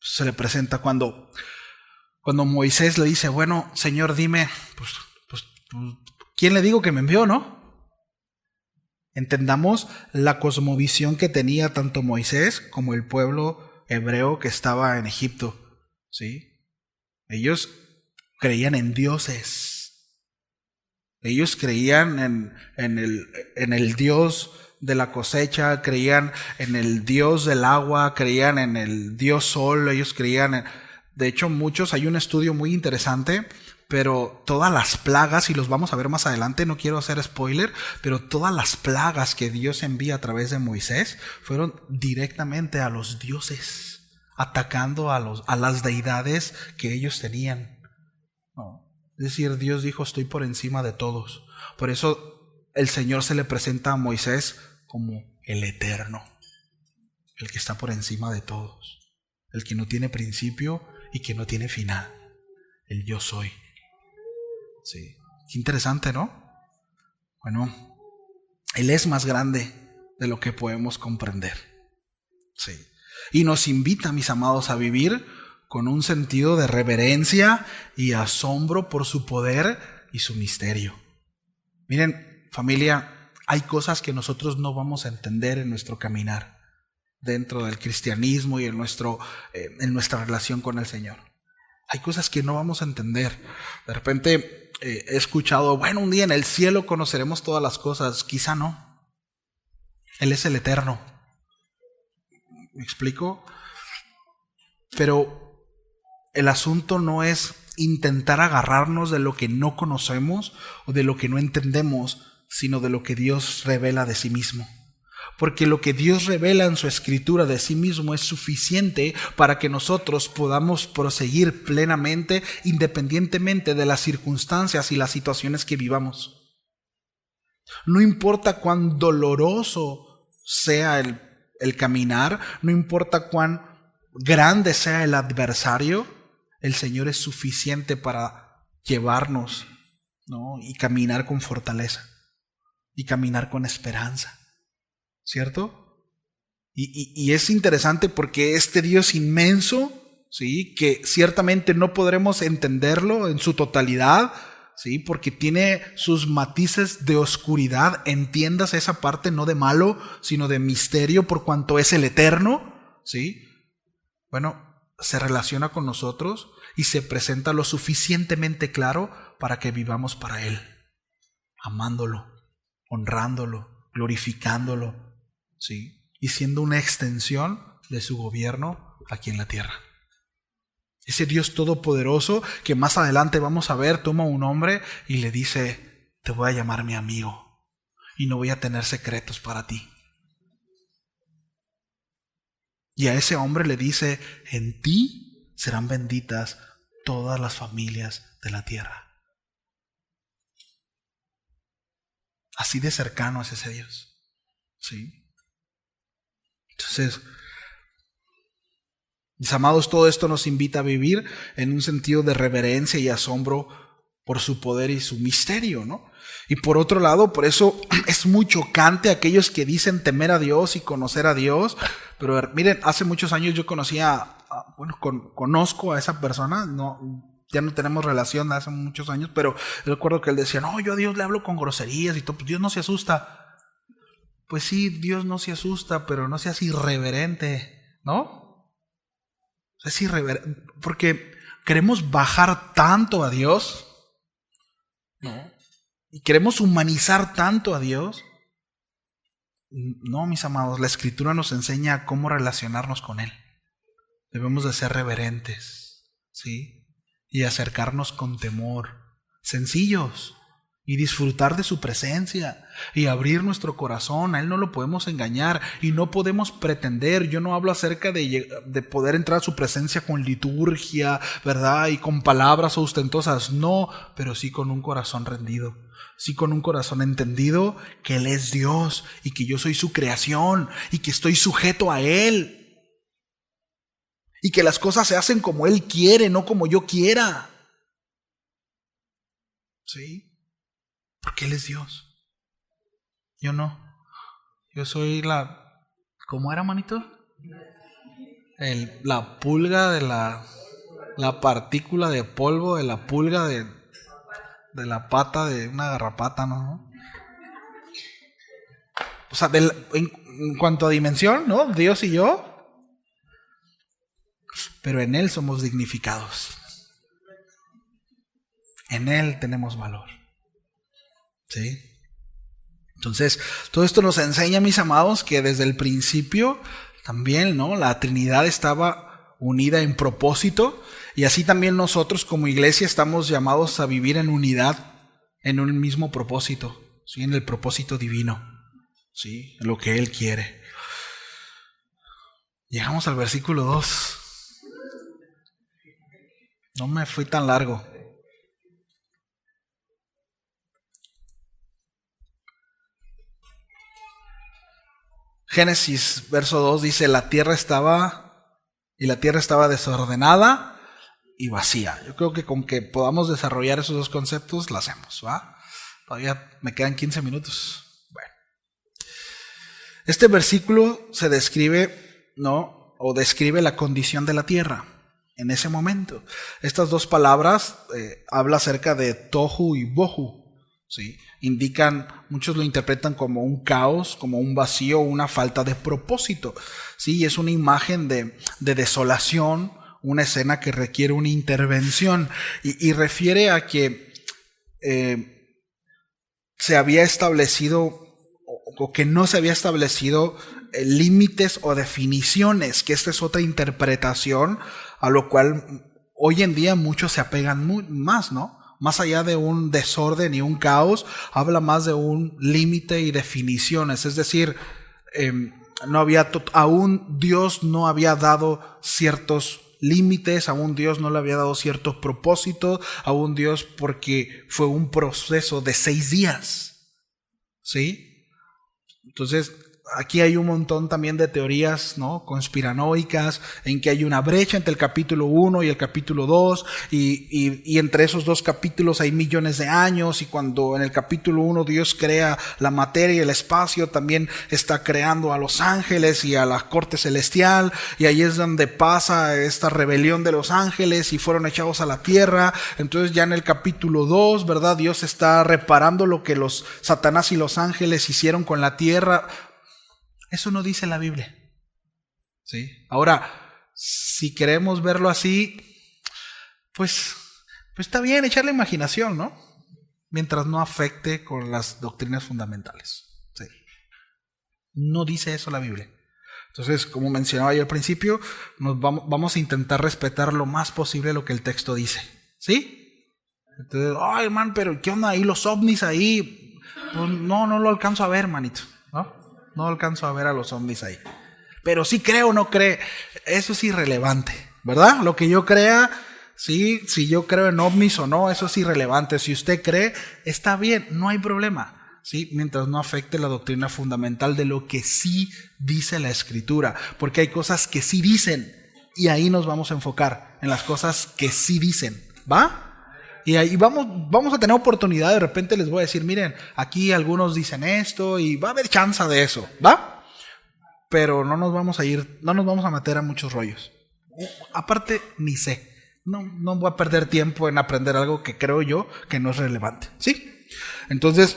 Speaker 1: Se le presenta cuando Moisés le dice, bueno, Señor, dime, pues, ¿quién le digo que me envió, no? Entendamos la cosmovisión que tenía tanto Moisés como el pueblo hebreo que estaba en Egipto, ¿sí? Ellos creían en dioses. Ellos creían en el Dios de la cosecha, creían en el Dios del agua, creían en el Dios sol, ellos creían en... De hecho, muchos, hay un estudio muy interesante, pero todas las plagas, y los vamos a ver más adelante, no quiero hacer spoiler, pero todas las plagas que Dios envía a través de Moisés fueron directamente a los dioses, atacando a las deidades que ellos tenían. No. Es decir, Dios dijo, estoy por encima de todos. Por eso el Señor se le presenta a Moisés como el eterno, el que está por encima de todos, el que no tiene principio y que no tiene final, el yo soy. Sí, qué interesante, ¿no? Bueno, Él es más grande de lo que podemos comprender. Sí. Y nos invita, mis amados, a vivir con un sentido de reverencia y asombro por su poder y su misterio. Miren, familia, hay cosas que nosotros no vamos a entender en nuestro caminar. dentro del cristianismo y en nuestra relación con el Señor. Hay cosas que no vamos a entender. De repente he escuchado, bueno, un día en el cielo conoceremos todas las cosas. Quizá no. Él es el eterno. ¿Me explico? Pero el asunto no es intentar agarrarnos de lo que no conocemos o de lo que no entendemos, sino de lo que Dios revela de sí mismo. Porque lo que Dios revela en su escritura de sí mismo es suficiente para que nosotros podamos proseguir plenamente, independientemente de las circunstancias y las situaciones que vivamos. No importa cuán doloroso sea el caminar, no importa cuán grande sea el adversario, el Señor es suficiente para llevarnos, ¿no? Y caminar con fortaleza y caminar con esperanza. ¿Cierto? Y es interesante porque este Dios inmenso, ¿sí? Que ciertamente no podremos entenderlo en su totalidad, ¿sí? Porque tiene sus matices de oscuridad, entiendas esa parte no de malo, sino de misterio por cuanto es el eterno, ¿sí? Bueno, se relaciona con nosotros y se presenta lo suficientemente claro para que vivamos para Él, amándolo, honrándolo, glorificándolo, ¿sí? Y siendo una extensión de su gobierno aquí en la tierra. Ese Dios todopoderoso que más adelante vamos a ver, toma un hombre y le dice, te voy a llamar mi amigo y no voy a tener secretos para ti. Y a ese hombre le dice, en ti serán benditas todas las familias de la tierra. Así de cercano es ese Dios, ¿sí? Entonces, mis amados, todo esto nos invita a vivir en un sentido de reverencia y asombro por su poder y su misterio, ¿no? Y por otro lado, por eso es muy chocante aquellos que dicen temer a Dios y conocer a Dios. Pero miren, hace muchos años yo conozco a esa persona, ya no tenemos relación hace muchos años, pero recuerdo que él decía, no, yo a Dios le hablo con groserías y todo, pues Dios no se asusta. Pues sí, Dios no se asusta, pero no seas irreverente, ¿no? Es irreverente, porque queremos bajar tanto a Dios, ¿no? Y queremos humanizar tanto a Dios. No, mis amados, la Escritura nos enseña cómo relacionarnos con Él. Debemos de ser reverentes, ¿sí? Y acercarnos con temor, sencillos, y disfrutar de su presencia y abrir nuestro corazón. A Él no lo podemos engañar y no podemos pretender. Yo no hablo acerca de poder entrar a su presencia con liturgia, ¿verdad? Y con palabras ostentosas, no, pero sí con un corazón rendido. Sí, con un corazón entendido que Él es Dios y que yo soy su creación y que estoy sujeto a Él. Y que las cosas se hacen como Él quiere, no como yo quiera. ¿Sí? Porque Él es Dios. Yo no. Yo soy ¿cómo era, manito? La pulga de la partícula de polvo de la pulga de la pata de una garrapata, ¿no? O sea, en cuanto a dimensión, ¿no? Dios y yo. Pero en Él somos dignificados. En Él tenemos valor. ¿Sí? Entonces, todo esto nos enseña, mis amados, que desde el principio también, ¿no? La Trinidad estaba unida en propósito, y así también nosotros como iglesia estamos llamados a vivir en unidad, en un mismo propósito, ¿sí? En el propósito divino, ¿sí? En lo que Él quiere. Llegamos al versículo 2. No me fui tan largo. Génesis, verso 2 dice, la tierra estaba desordenada y vacía. Yo creo que con que podamos desarrollar esos dos conceptos, lo hacemos, ¿va? Todavía me quedan 15 minutos. Bueno. Este versículo se describe, ¿no? O describe la condición de la tierra en ese momento. Estas dos palabras habla acerca de tohu y bohu, ¿sí? Muchos lo interpretan como un caos, como un vacío, una falta de propósito, ¿sí? Es una imagen de desolación, una escena que requiere una intervención y refiere a que se había establecido o que no se había establecido límites o definiciones, que esta es otra interpretación a lo cual hoy en día muchos se apegan más, ¿no? Más allá de un desorden y un caos, habla más de un límite y definiciones, es decir, aún Dios no había dado ciertos límites, aún Dios no le había dado ciertos propósitos, aún Dios, porque fue un proceso de 6 días, ¿sí? Entonces, aquí hay un montón también de teorías, ¿no?, conspiranoicas, en que hay una brecha entre el capítulo 1 y el capítulo 2, y entre esos dos capítulos hay millones de años, y cuando en el capítulo 1 Dios crea la materia y el espacio, también está creando a los ángeles y a la corte celestial, y ahí es donde pasa esta rebelión de los ángeles y fueron echados a la tierra. Entonces ya en el capítulo 2, ¿verdad?, Dios está reparando lo que los Satanás y los ángeles hicieron con la tierra. Eso no dice la Biblia, ¿sí? Ahora, si queremos verlo así, pues está bien echarle imaginación, ¿no? Mientras no afecte con las doctrinas fundamentales, ¿sí? No dice eso la Biblia. Entonces, como mencionaba yo al principio, vamos a intentar respetar lo más posible lo que el texto dice, ¿sí? Entonces, ay, hermano, pero ¿qué onda ahí los ovnis ahí? Pues no lo alcanzo a ver, manito, ¿no? No alcanzo a ver a los ovnis ahí. Pero sí creo o no cree, eso es irrelevante, ¿verdad? Lo que yo crea, sí, si yo creo en ovnis o no, eso es irrelevante. Si usted cree, está bien, no hay problema, ¿sí? Mientras no afecte la doctrina fundamental de lo que sí dice la Escritura. Porque hay cosas que sí dicen, y ahí nos vamos a enfocar, en las cosas que sí dicen, ¿va? Y ahí vamos a tener oportunidad, de repente les voy a decir, miren, aquí algunos dicen esto y va a haber chance de eso, ¿va? Pero no nos vamos a meter a muchos rollos. Aparte, ni sé, no voy a perder tiempo en aprender algo que creo yo que no es relevante, ¿sí? Entonces,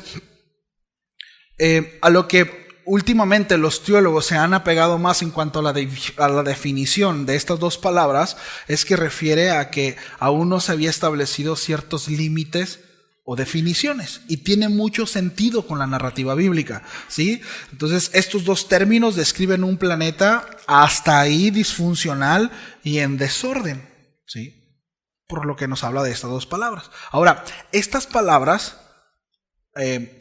Speaker 1: a lo que últimamente los teólogos se han apegado más en cuanto a la definición de estas dos palabras, es que refiere a que aún no se había establecido ciertos límites o definiciones, y tiene mucho sentido con la narrativa bíblica, ¿sí? Entonces, estos dos términos describen un planeta hasta ahí disfuncional y en desorden, ¿sí? Por lo que nos habla de estas dos palabras. Ahora, estas palabras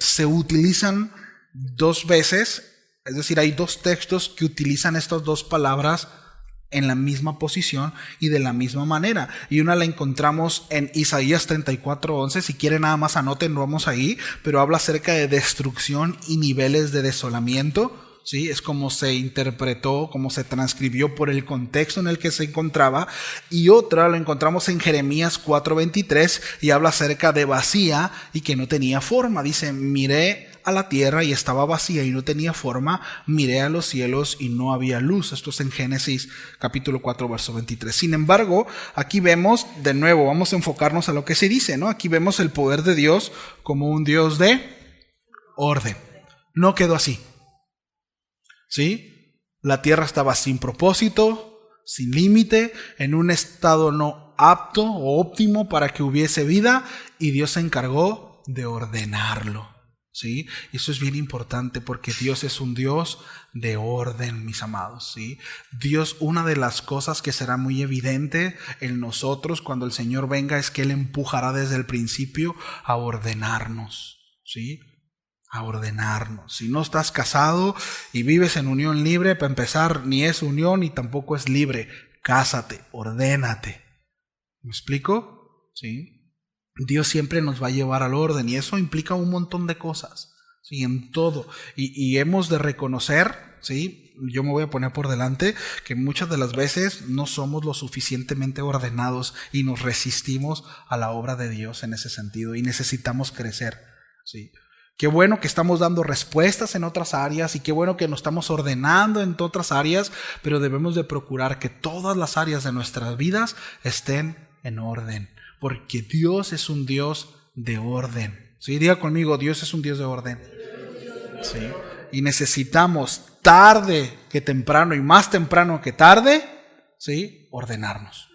Speaker 1: se utilizan 2 veces, es decir, hay 2 textos que utilizan estas dos palabras en la misma posición y de la misma manera, y una la encontramos en Isaías 34:11, si quieren nada más anoten, vamos ahí, pero habla acerca de destrucción y niveles de desolamiento, ¿sí? Es como se interpretó, como se transcribió por el contexto en el que se encontraba. Y otra la encontramos en Jeremías 4:23 y habla acerca de vacía y que no tenía forma. Dice, miré a la tierra y estaba vacía y no tenía forma, miré a los cielos y no había luz. Esto es en Génesis capítulo 4 verso 23. Sin embargo, aquí vemos, de nuevo, vamos a enfocarnos a lo que se dice, ¿no? Aquí vemos el poder de Dios como un Dios de orden. No quedó así, ¿sí? La tierra estaba sin propósito, sin límite, en un estado no apto o óptimo para que hubiese vida, y Dios se encargó de ordenarlo, ¿sí? Y eso es bien importante porque Dios es un Dios de orden, mis amados, ¿sí? Dios, una de las cosas que será muy evidente en nosotros cuando el Señor venga es que Él empujará desde el principio a ordenarnos, ¿sí? A ordenarnos. Si no estás casado y vives en unión libre, para empezar, ni es unión ni tampoco es libre. Cásate, ordénate. ¿Me explico? ¿Sí? Dios siempre nos va a llevar al orden y eso implica un montón de cosas, ¿sí? En todo. Y hemos de reconocer, ¿sí? Yo me voy a poner por delante que muchas de las veces no somos lo suficientemente ordenados y nos resistimos a la obra de Dios en ese sentido y necesitamos crecer, ¿sí? Qué bueno que estamos dando respuestas en otras áreas y qué bueno que nos estamos ordenando en otras áreas, pero debemos de procurar que todas las áreas de nuestras vidas estén en orden, porque Dios es un Dios de orden, Sí, diga conmigo, Dios es un Dios de orden. Sí. Y necesitamos tarde que temprano y más temprano que tarde, ¿sí? Ordenarnos.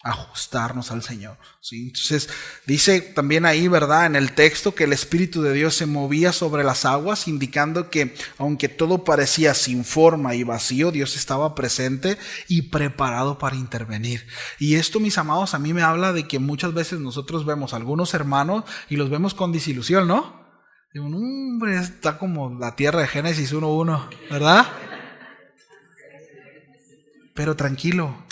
Speaker 1: Ajustarnos al Señor, ¿sí? Entonces dice también ahí, ¿verdad?, en el texto, que el Espíritu de Dios se movía sobre las aguas, indicando que aunque todo parecía sin forma y vacío, Dios estaba presente y preparado para intervenir. Y esto, mis amados, a mí me habla de que muchas veces nosotros vemos a algunos hermanos y los vemos con desilusión, ¿no? Digo, hombre, está como la tierra de Génesis 1:1, ¿verdad? Pero tranquilo.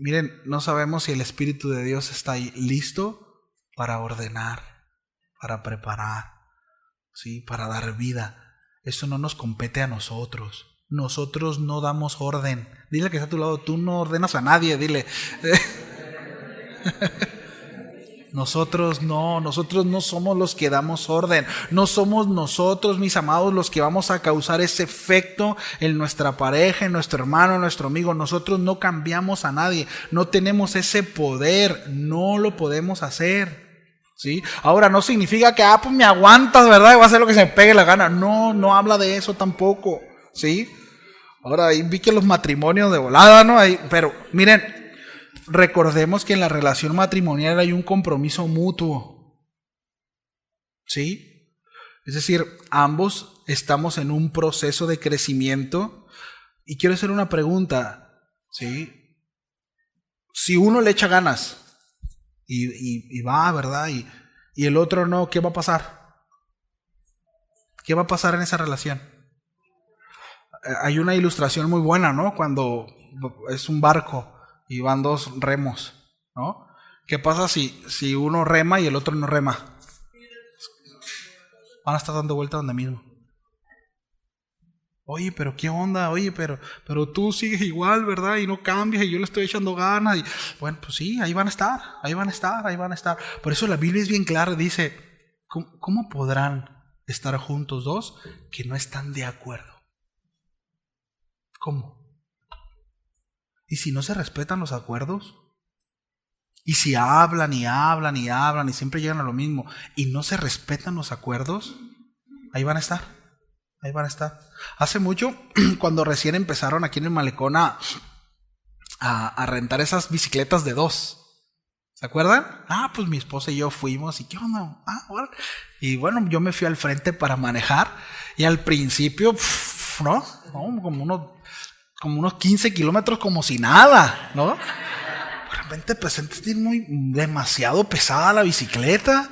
Speaker 1: Miren, no sabemos si el Espíritu de Dios está ahí listo para ordenar, para preparar, ¿sí? Para dar vida. Eso no nos compete a nosotros. Nosotros no damos orden. Dile que está a tu lado, tú no ordenas a nadie, dile. Nosotros no somos los que damos orden. No somos nosotros, mis amados, los que vamos a causar ese efecto en nuestra pareja, en nuestro hermano, en nuestro amigo. Nosotros no cambiamos a nadie. No tenemos ese poder. No lo podemos hacer. ¿Sí? Ahora, no significa que, pues me aguantas, ¿verdad? Y voy a hacer lo que se me pegue la gana. No habla de eso tampoco. ¿Sí? Ahora, ahí vi que los matrimonios de volada, ¿no? Pero, miren, recordemos que en la relación matrimonial hay un compromiso mutuo. ¿Sí? Es decir, ambos estamos en un proceso de crecimiento. Y quiero hacer una pregunta. ¿Sí? Si uno le echa ganas y va, ¿verdad? Y el otro no, ¿qué va a pasar? ¿Qué va a pasar en esa relación? Hay una ilustración muy buena, ¿no? Cuando es un barco y van dos remos, ¿no? ¿Qué pasa si uno rema y el otro no rema? Van a estar dando vuelta donde mismo. Oye, pero ¿qué onda? Oye, pero tú sigues igual, ¿verdad? Y no cambias y yo le estoy echando ganas. Y, bueno, pues sí, ahí van a estar. Por eso la Biblia es bien clara, dice, ¿cómo podrán estar juntos dos que no están de acuerdo? ¿Cómo? ¿Y si no se respetan los acuerdos? ¿Y si hablan y siempre llegan a lo mismo y no se respetan los acuerdos? Ahí van a estar. Hace mucho, cuando recién empezaron aquí en el malecón a rentar esas bicicletas de 2, ¿se acuerdan? Pues mi esposa y yo fuimos y ¿qué onda? Bueno. Y bueno, yo me fui al frente para manejar y al principio, ¿no? Como unos 15 kilómetros como si nada, ¿no? De repente pues sentí demasiado pesada la bicicleta,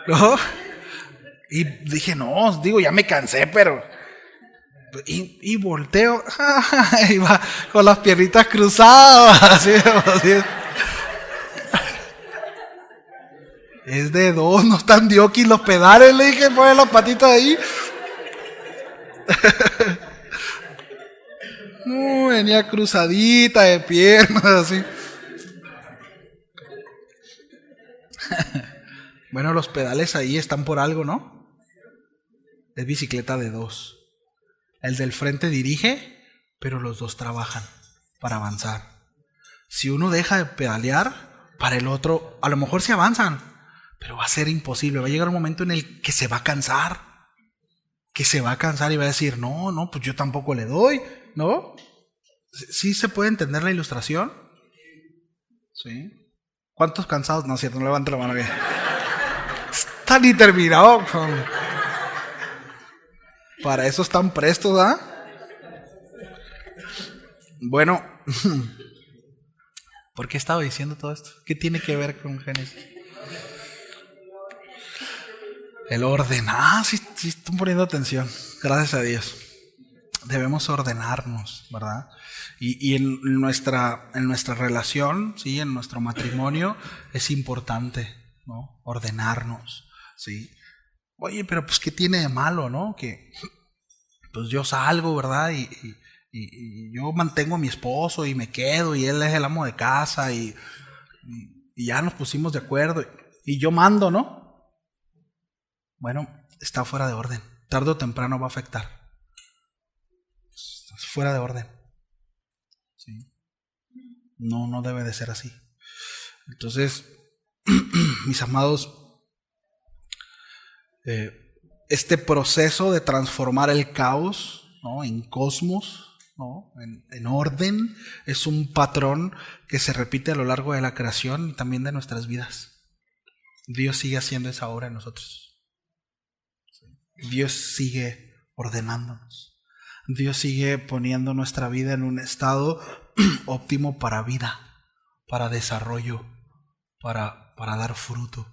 Speaker 1: ¿no? Y dije, ya me cansé, pero... Y volteo, y va con las piernitas cruzadas, así. Es de 2, no están dioquis los pedales, le dije, pon las patitas ahí. Venía cruzadita de piernas, así. Bueno, los pedales ahí están por algo, ¿no? Es bicicleta de 2. El del frente dirige, pero los dos trabajan para avanzar. Si uno deja de pedalear, para el otro, a lo mejor se avanzan, pero va a ser imposible. Va a llegar un momento en el que se va a cansar. Y va a decir, no, pues yo tampoco le doy, ¿no? ¿Sí se puede entender la ilustración? ¿Sí? ¿Cuántos cansados? No es cierto, no levante la mano bien. Está ni terminado. Para eso están prestos, ¿ah? Bueno, ¿por qué estaba diciendo todo esto? ¿Qué tiene que ver con Génesis? El orden. Sí están poniendo atención. Gracias a Dios. Debemos ordenarnos, ¿verdad? Y en nuestra relación, ¿sí? En nuestro matrimonio es importante, ¿no? Ordenarnos, ¿sí? Oye, pero pues ¿qué tiene de malo, no? Que pues yo salgo, ¿verdad? Y yo mantengo a mi esposo y me quedo y él es el amo de casa y ya nos pusimos de acuerdo y yo mando, ¿no? Bueno, está fuera de orden. Tarde o temprano va a afectar. Fuera de orden. ¿Sí? No debe de ser así. Entonces, mis amados, este proceso de transformar el caos, ¿no?, en cosmos, ¿no?, en orden, es un patrón que se repite a lo largo de la creación y también de nuestras vidas. Dios sigue haciendo esa obra en nosotros. Dios sigue ordenándonos. Dios sigue poniendo nuestra vida en un estado óptimo para vida, para desarrollo, para dar fruto,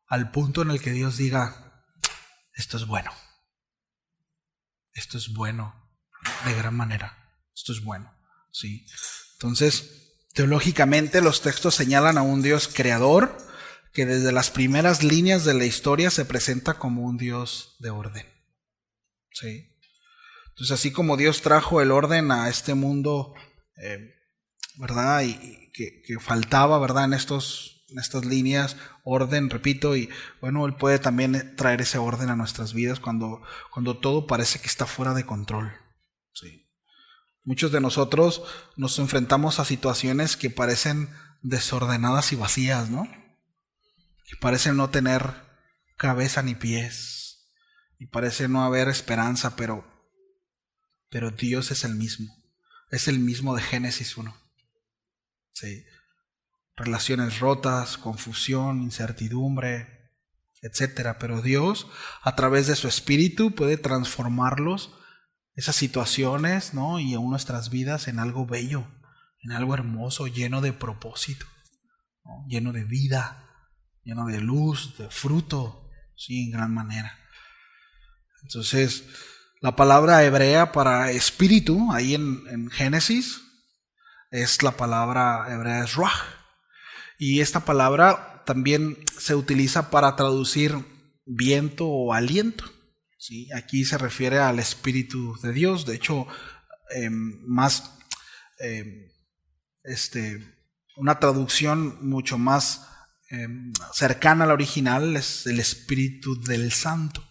Speaker 1: al punto en el que Dios diga: esto es bueno de gran manera, esto es bueno, ¿sí? Entonces, teológicamente los textos señalan a un Dios creador que desde las primeras líneas de la historia se presenta como un Dios de orden, ¿sí? Entonces, así como Dios trajo el orden a este mundo, ¿verdad?, y que faltaba, ¿verdad?, en estas líneas, orden, repito, y bueno, Él puede también traer ese orden a nuestras vidas cuando todo parece que está fuera de control, ¿sí? Muchos de nosotros nos enfrentamos a situaciones que parecen desordenadas y vacías, ¿no?, que parecen no tener cabeza ni pies, y parece no haber esperanza, pero Dios es el mismo de Génesis 1, ¿sí? Relaciones rotas, confusión, incertidumbre, etcétera. Pero Dios, a través de su Espíritu, puede transformarlos, esas situaciones, ¿no?, y aún nuestras vidas, en algo bello, en algo hermoso, lleno de propósito, ¿no?, lleno de vida, lleno de luz, de fruto, sí, en gran manera. Entonces, la palabra hebrea para espíritu, ahí en Génesis, es la palabra hebrea es ruach. Y esta palabra también se utiliza para traducir viento o aliento, ¿sí? Aquí se refiere al Espíritu de Dios. De hecho, una traducción mucho más cercana al original es el Espíritu del Santo,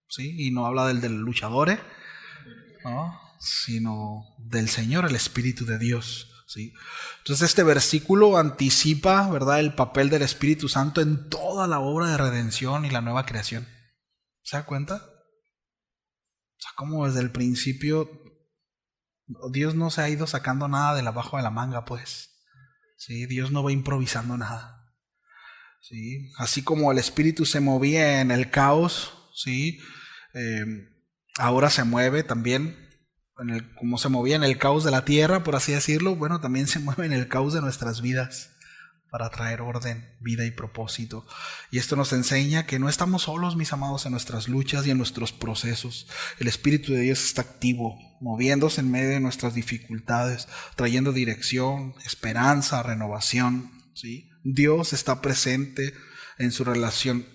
Speaker 1: ¿sí? Y no habla del luchador, ¿no?, sino del Señor, el Espíritu de Dios, ¿sí? Entonces este versículo anticipa, ¿verdad?, el papel del Espíritu Santo en toda la obra de redención y la nueva creación. ¿Se da cuenta? O sea, como desde el principio Dios no se ha ido sacando nada de abajo de la manga, pues, ¿sí? Dios no va improvisando nada, ¿sí? Así como el Espíritu se movía en el caos, ¿sí?, ahora se mueve también como se movía en el caos de la tierra, por así decirlo. Bueno, también se mueve en el caos de nuestras vidas para traer orden, vida y propósito. Y esto nos enseña que no estamos solos, mis amados, en nuestras luchas y en nuestros procesos. El Espíritu de Dios está activo, moviéndose en medio de nuestras dificultades, trayendo dirección, esperanza, renovación, ¿sí? Dios está presente en su relación,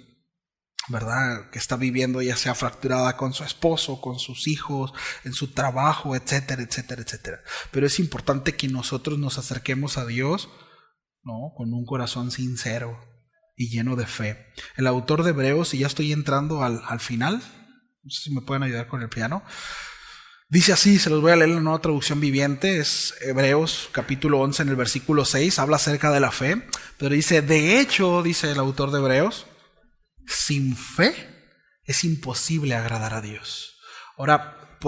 Speaker 1: ¿verdad?, que está viviendo, ya sea fracturada con su esposo, con sus hijos, en su trabajo, etcétera, etcétera, etcétera. Pero es importante que nosotros nos acerquemos a Dios, ¿no?, con un corazón sincero y lleno de fe. El autor de Hebreos, y ya estoy entrando al final, no sé si me pueden ayudar con el piano, dice así, se los voy a leer en la Nueva Traducción Viviente, es Hebreos capítulo 11 en el versículo 6, habla acerca de la fe, pero dice: de hecho, dice el autor de Hebreos, sin fe es imposible agradar a Dios. Ahora,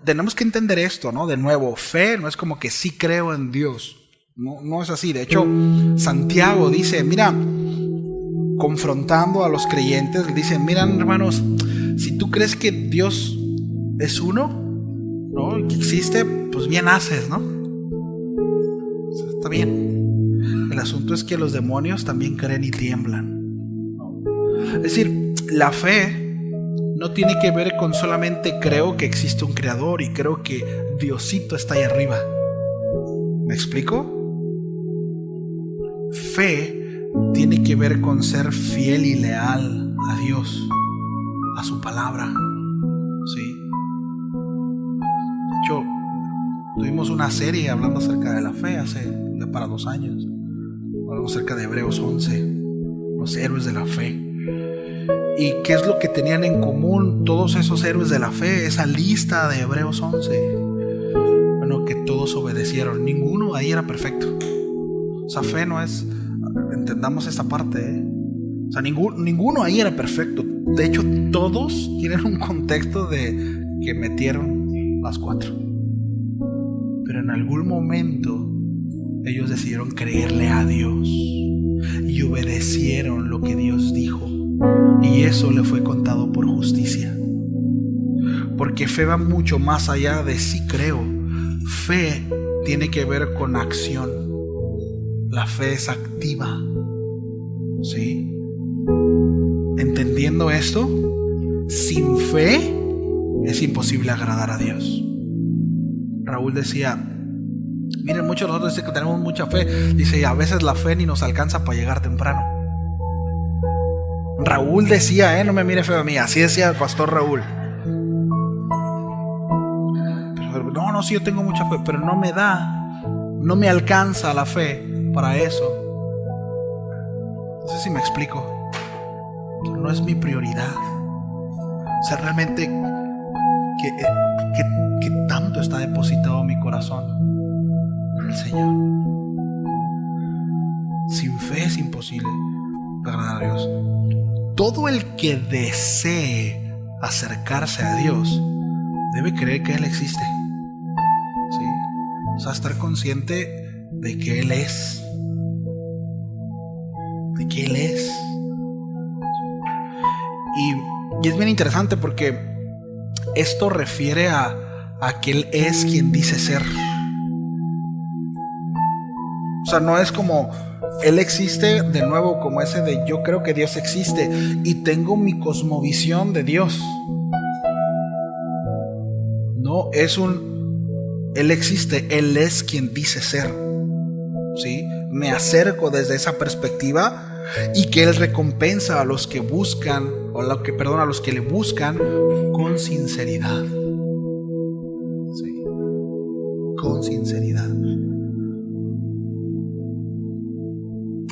Speaker 1: tenemos que entender esto, ¿no? De nuevo, fe no es como que sí creo en Dios. No es así. De hecho, Santiago dice, mira, confrontando a los creyentes, dice: miran, hermanos, si tú crees que Dios es uno, ¿no?, que existe, pues bien haces, ¿no? O sea, está bien. El asunto es que los demonios también creen y tiemblan. Es decir, la fe no tiene que ver con solamente creo que existe un creador y creo que Diosito está ahí arriba. ¿Me explico? Fe tiene que ver con ser fiel y leal a Dios, a su palabra, ¿sí? De hecho, tuvimos una serie hablando acerca de la fe hace para 2 años. Hablamos acerca de Hebreos 11, los héroes de la fe. ¿Y qué es lo que tenían en común todos esos héroes de la fe? Esa lista de Hebreos 11. Bueno, que todos obedecieron. Ninguno ahí era perfecto. O sea, fe no es... Entendamos esta parte, ¿eh? O sea, ninguno ahí era perfecto. De hecho, todos tienen un contexto de que metieron las 4. Pero en algún momento ellos decidieron creerle a Dios y obedecieron lo que Dios dijo. Y eso le fue contado por justicia. Porque fe va mucho más allá de sí creo. Fe tiene que ver con acción. La fe es activa. ¿Sí? Entendiendo esto, sin fe es imposible agradar a Dios. Raúl decía, miren, muchos de nosotros dicen que tenemos mucha fe. Dice, a veces la fe ni nos alcanza para llegar temprano. Raúl decía, no me mire feo a mí, así decía el pastor Raúl. Pero, no, sí, yo tengo mucha fe, pero no me alcanza la fe para eso. No sé si me explico. No es mi prioridad. O sea, realmente ¿qué tanto está depositado mi corazón en el Señor? Sin fe es imposible agradar a Dios. Todo el que desee acercarse a Dios debe creer que Él existe. ¿Sí? O sea, estar consciente de que Él es. De que Él es. Y es bien interesante porque esto refiere a que Él es quien dice ser. O sea, no es como Él existe, de nuevo, como ese de yo creo que Dios existe y tengo mi cosmovisión de Dios. No, es Él existe, Él es quien dice ser. ¿Sí? Me acerco desde esa perspectiva y que Él recompensa a los que buscan, a los que le buscan con sinceridad. ¿Sí? Con sinceridad.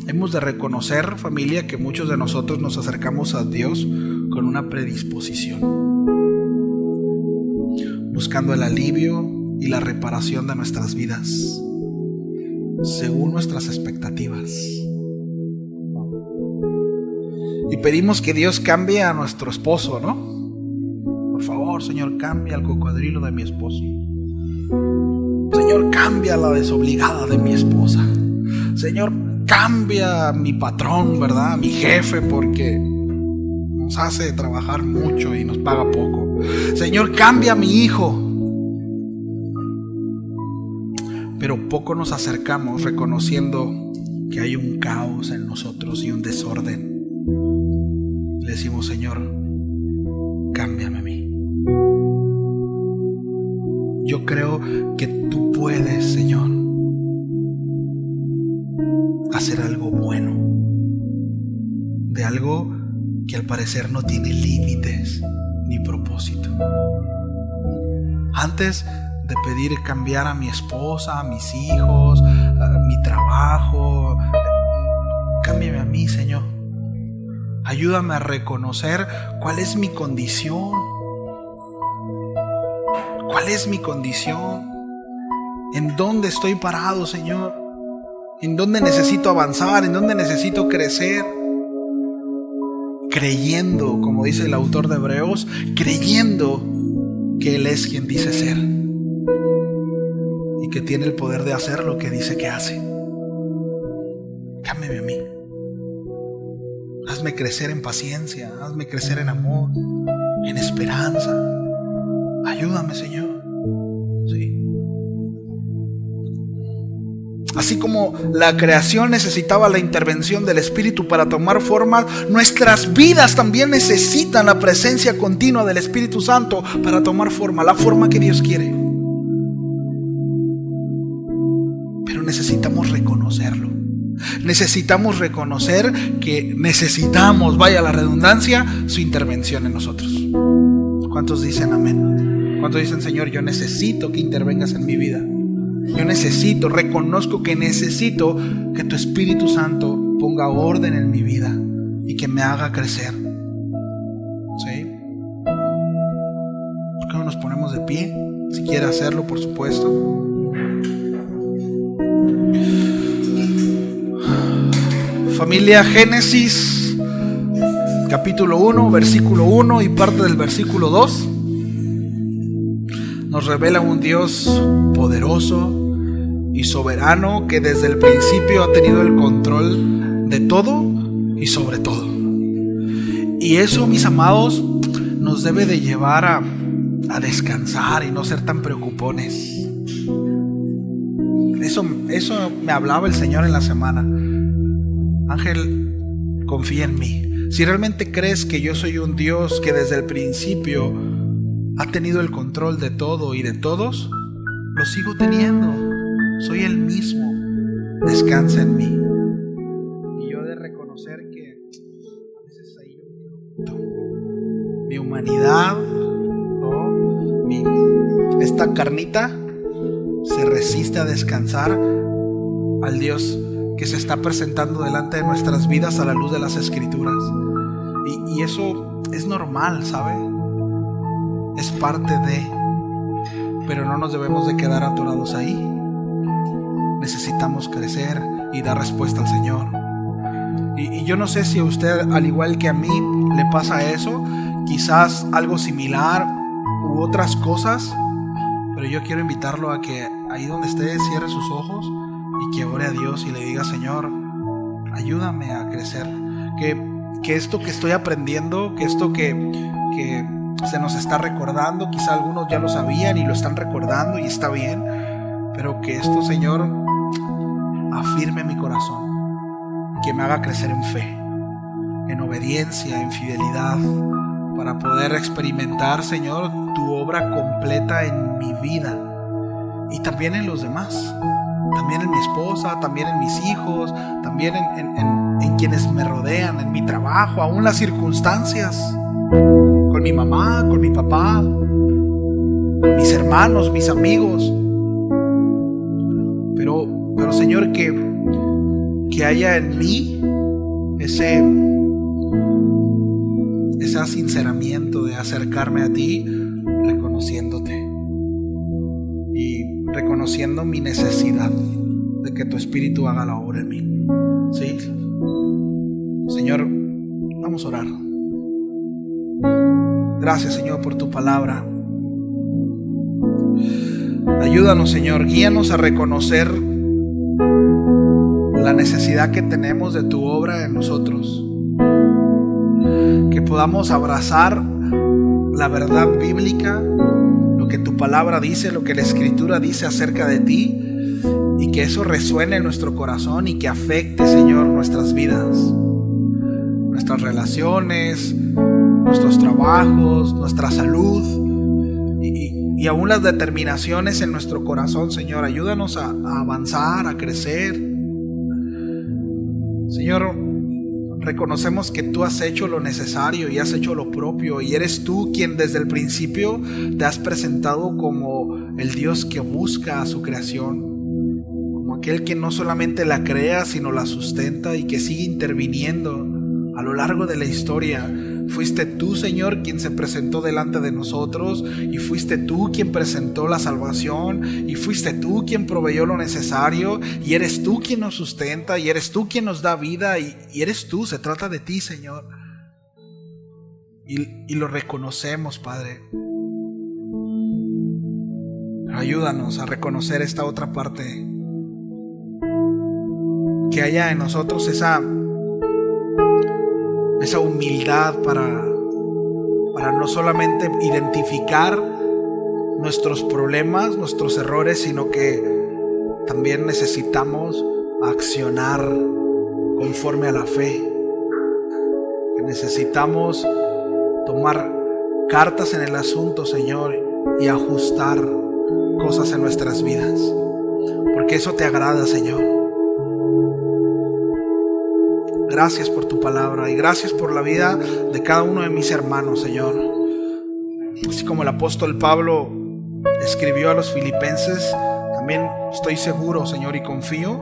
Speaker 1: Hemos de reconocer, familia, que muchos de nosotros nos acercamos a Dios con una predisposición, buscando el alivio y la reparación de nuestras vidas, según nuestras expectativas. Y pedimos que Dios cambie a nuestro esposo, ¿no? Por favor, Señor, cambia al cocodrilo de mi esposo. Señor, cambia la desobligada de mi esposa. Señor, cambia a mi patrón, ¿verdad? A mi jefe, porque nos hace trabajar mucho y nos paga poco. Señor, cambia a mi hijo. Pero poco nos acercamos reconociendo que hay un caos en nosotros y un desorden. Le decimos, Señor, cámbiame a mí. Yo creo que tú puedes, Señor, hacer algo bueno, de algo que al parecer no tiene límites ni propósito. Antes de pedir cambiar a mi esposa, a mis hijos, a mi trabajo, cámbiame a mí, Señor. Ayúdame a reconocer cuál es mi condición. ¿Cuál es mi condición? ¿En dónde estoy parado, Señor? ¿En dónde necesito avanzar? ¿En dónde necesito crecer? Creyendo, como dice el autor de Hebreos, creyendo que Él es quien dice ser y que tiene el poder de hacer lo que dice que hace. Cámbiame a mí. Hazme crecer en paciencia, hazme crecer en amor, en esperanza. Ayúdame, Señor. Sí. Así como la creación necesitaba la intervención del Espíritu para tomar forma, nuestras vidas también necesitan la presencia continua del Espíritu Santo para tomar forma, la forma que Dios quiere. Pero necesitamos reconocerlo. Necesitamos reconocer que necesitamos, vaya la redundancia, su intervención en nosotros. ¿Cuántos dicen amén? ¿Cuántos dicen, Señor, yo necesito que intervengas en mi vida? Yo reconozco que necesito que tu Espíritu Santo ponga orden en mi vida y que me haga crecer. ¿Sí? ¿Por qué no nos ponemos de pie? Si quiere hacerlo, por supuesto. Familia, Génesis capítulo 1, versículo 1 y parte del versículo 2 nos revela un Dios poderoso y soberano que desde el principio ha tenido el control de todo y sobre todo. Y eso, mis amados, nos debe de llevar a descansar y no ser tan preocupones. Eso me hablaba el Señor en la semana. Ángel, confía en mí. Si realmente crees que yo soy un Dios que desde el principio ha tenido el control de todo y de todos, lo sigo teniendo. Soy el mismo. Descansa en mí. Y yo he de reconocer que a veces ahí yo me quedo junto. Mi humanidad, ¿no? Esta carnita se resiste a descansar al Dios que se está presentando delante de nuestras vidas a la luz de las Escrituras. Y eso es normal, ¿sabe? Es parte de, pero no nos debemos de quedar atorados ahí. Necesitamos crecer y dar respuesta al Señor. Y yo no sé si a usted, al igual que a mí, le pasa eso, quizás algo similar u otras cosas, pero yo quiero invitarlo a que ahí donde esté cierre sus ojos y que ore a Dios y le diga: Señor, ayúdame a crecer, que esto que estoy aprendiendo, que esto que se nos está recordando, quizá algunos ya lo sabían y lo están recordando y está bien, pero que esto, Señor, afirme mi corazón, que me haga crecer en fe, en obediencia, en fidelidad, para poder experimentar, Señor, tu obra completa en mi vida y también en los demás, también en mi esposa, también en mis hijos, también en quienes me rodean, en mi trabajo, aún las circunstancias, con mi mamá, con mi papá, con mis hermanos, mis amigos. Pero Señor, que haya en mí ese sinceramiento de acercarme a ti reconociéndote y reconociendo mi necesidad de que tu Espíritu haga la obra en mí. ¿Sí? Señor, vamos a orar. Gracias, Señor, por tu palabra. Ayúdanos, Señor, guíanos a reconocer la necesidad que tenemos de tu obra en nosotros. Que podamos abrazar la verdad bíblica, lo que tu palabra dice, lo que la Escritura dice acerca de ti, y que eso resuene en nuestro corazón y que afecte, Señor, nuestras vidas, nuestras relaciones, nuestros trabajos, nuestra salud y aún las determinaciones en nuestro corazón. Señor, ayúdanos a avanzar, a crecer. Señor, reconocemos que tú has hecho lo necesario y has hecho lo propio, y eres tú quien desde el principio te has presentado como el Dios que busca a su creación, como aquel que no solamente la crea sino la sustenta y que sigue interviniendo a lo largo de la historia. Fuiste tú, Señor, quien se presentó delante de nosotros, y fuiste tú quien presentó la salvación, y fuiste tú quien proveyó lo necesario, y eres tú quien nos sustenta, y eres tú quien nos da vida, y eres tú. Se trata de ti, Señor, y lo reconocemos, Padre. Pero ayúdanos a reconocer esta otra parte, que haya en nosotros esa humildad para no solamente identificar nuestros problemas, nuestros errores, sino que también necesitamos accionar conforme a la fe, que necesitamos tomar cartas en el asunto, Señor, y ajustar cosas en nuestras vidas, porque eso te agrada, Señor. Gracias por tu palabra y gracias por la vida de cada uno de mis hermanos, Señor. Así como el apóstol Pablo escribió a los filipenses, también estoy seguro, Señor, y confío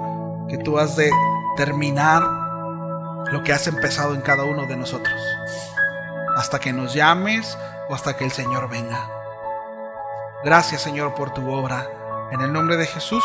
Speaker 1: que tú has de terminar lo que has empezado en cada uno de nosotros, hasta que nos llames o hasta que el Señor venga. Gracias, Señor, por tu obra. En el nombre de Jesús.